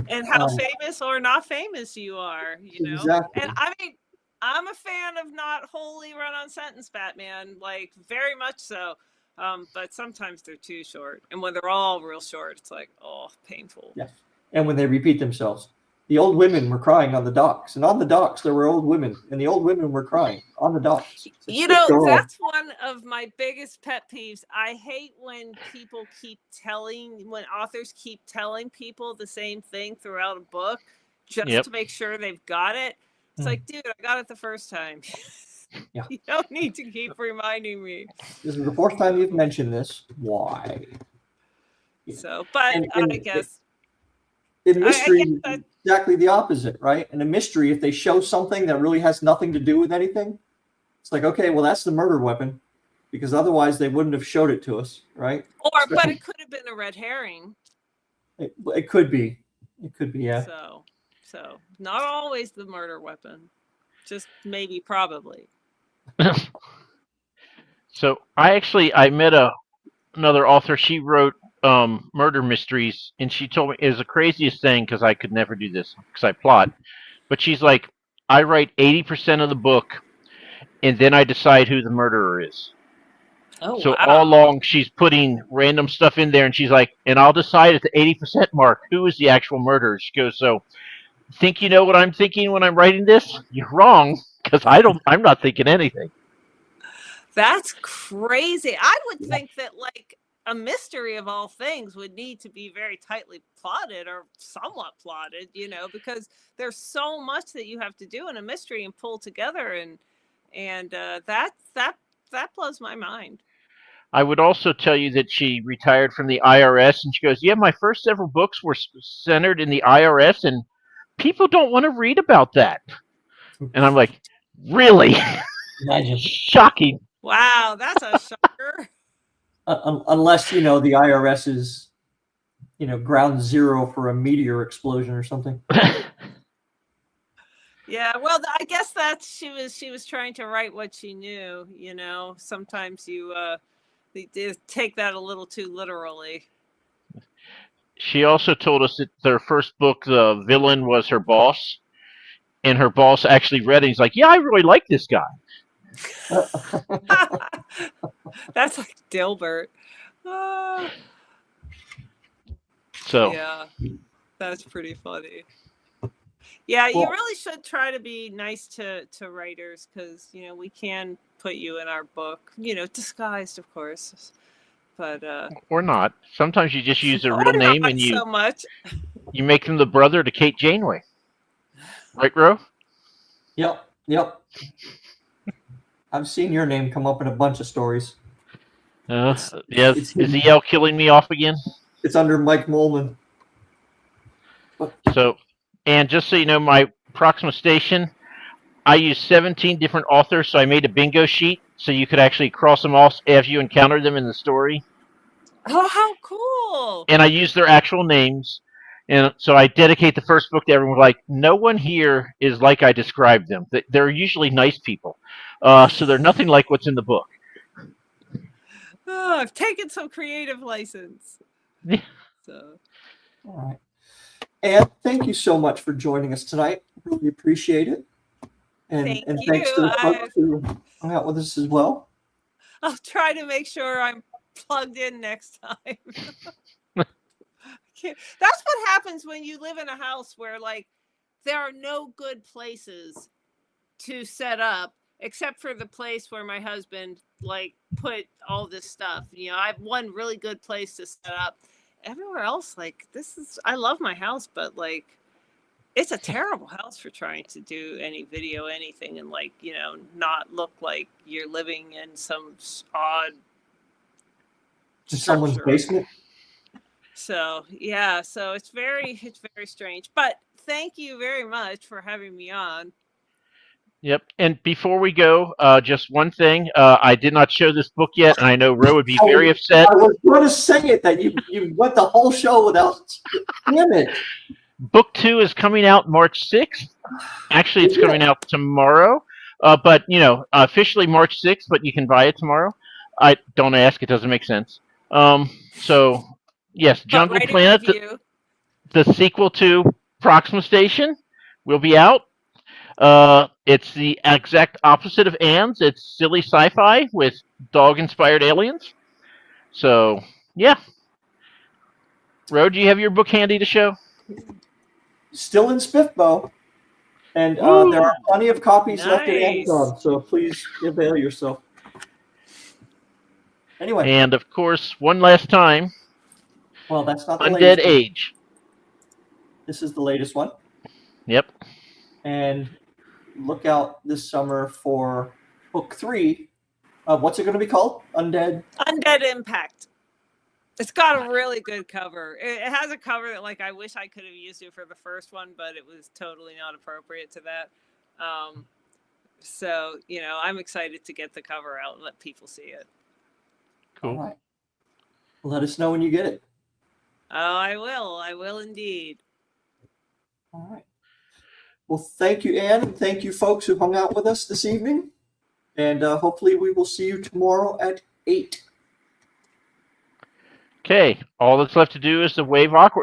And how famous or not famous you are, Exactly. And I mean, I'm a fan of not wholly run-on sentence Batman, like very much so. But sometimes they're too short, and when they're all real short, it's like, oh, painful. Yes. And when they repeat themselves. The old women were crying on the docks, and on the docks there were old women, and the old women were crying on the docks. That's one of my biggest pet peeves. I hate when when authors keep telling people the same thing throughout a book just to make sure they've got it. It's like, dude, I got it the first time. Yeah. You don't need to keep reminding me. This is the fourth time you've mentioned this. Why? Yeah. So, but I guess in mystery, I guess exactly the opposite, right? In a mystery, if they show something that really has nothing to do with anything, it's like, okay, well, that's the murder weapon, because otherwise they wouldn't have showed it to us, right? But it could have been a red herring. It could be. It could be, yeah. So not always the murder weapon, just maybe, probably. So I met another author. She wrote murder mysteries, and she told me it was the craziest thing because I could never do this because I plot. But she's like, I write 80% of the book, and then I decide who the murderer is. Oh, So all wow. along she's putting random stuff in there, and she's like, and I'll decide at the 80% mark who is the actual murderer. She goes, so think you know what I'm thinking when I'm writing this? You're wrong, because I'm not thinking anything. That's crazy. I would think that like a mystery of all things would need to be very tightly plotted or somewhat plotted, because there's so much that you have to do in a mystery and pull together, and that blows my mind. I would also tell you that she retired from the IRS, and she goes, yeah, my first several books were centered in the IRS, and people don't want to read about that. And I'm like, really? Imagine. Shocking. Wow, that's a shocker. Unless, the IRS is, ground zero for a meteor explosion or something. Yeah, well, I guess that she was trying to write what she knew. Sometimes you take that a little too literally. She also told us that their first book, the villain was her boss, and her boss actually read it. He's like, yeah, I really like this guy. That's like Dilbert. So yeah, that's pretty funny. Yeah, you really should try to be nice to writers, because we can put you in our book, disguised, of course, but or not. Sometimes you just use a or real name not and so much. you make them the brother to Kate Janeway. Right, Ro? Yep. I've seen your name come up in a bunch of stories. Is the L killing me off again? It's under Mike Molman. So, and just so you know, my Proxima Station, I use 17 different authors, so I made a bingo sheet so you could actually cross them off as you encounter them in the story. Oh, how cool! And I use their actual names. And so I dedicate the first book to everyone. Like, no one here is like I described them. They're usually nice people. So they're nothing like what's in the book. Oh, I've taken some creative license. Yeah. So. All right. And thank you so much for joining us tonight. Really appreciate it. And thanks to the folks who hung out with us as well. I'll try to make sure I'm plugged in next time. That's what happens when you live in a house where there are no good places to set up except for the place where my husband put all this stuff. I have one really good place to set up. Everywhere else, I love my house, but it's a terrible house for trying to do any video, anything, and not look like you're living in some odd someone's basement. So yeah, so it's very strange. But thank you very much for having me on. Yep. And before we go, just one thing. I did not show this book yet, and I know Ro would be very upset. I was going to say it, that you went the whole show without. Damn it. Book 2 is coming out March 6th. Actually, it's coming out tomorrow. But, officially March 6th, but you can buy it tomorrow. I don't ask. It doesn't make sense. So, yes, Jungle Planet, the sequel to Proxima Station, will be out. It's the exact opposite of Anne's. It's silly sci-fi with dog-inspired aliens. So, yeah. Ro, do you have your book handy to show? Still in Spiffbo. And there are plenty of copies left at Amazon, so please avail yourself. Anyway. And, of course, one last time. Well, that's not the Undead latest Age. This is the latest one. Yep. And look out this summer for book 3. What's it going to be called? Undead Impact. It's got a really good cover. It has a cover that I wish I could have used it for the first one, but it was totally not appropriate to that. So, I'm excited to get the cover out and let people see it. Cool. All right. Let us know when you get it. Oh, I will. I will indeed. All right. Well, thank you, Anne, and thank you, folks who hung out with us this evening. And hopefully we will see you tomorrow at 8. Okay. All that's left to do is to wave awkward.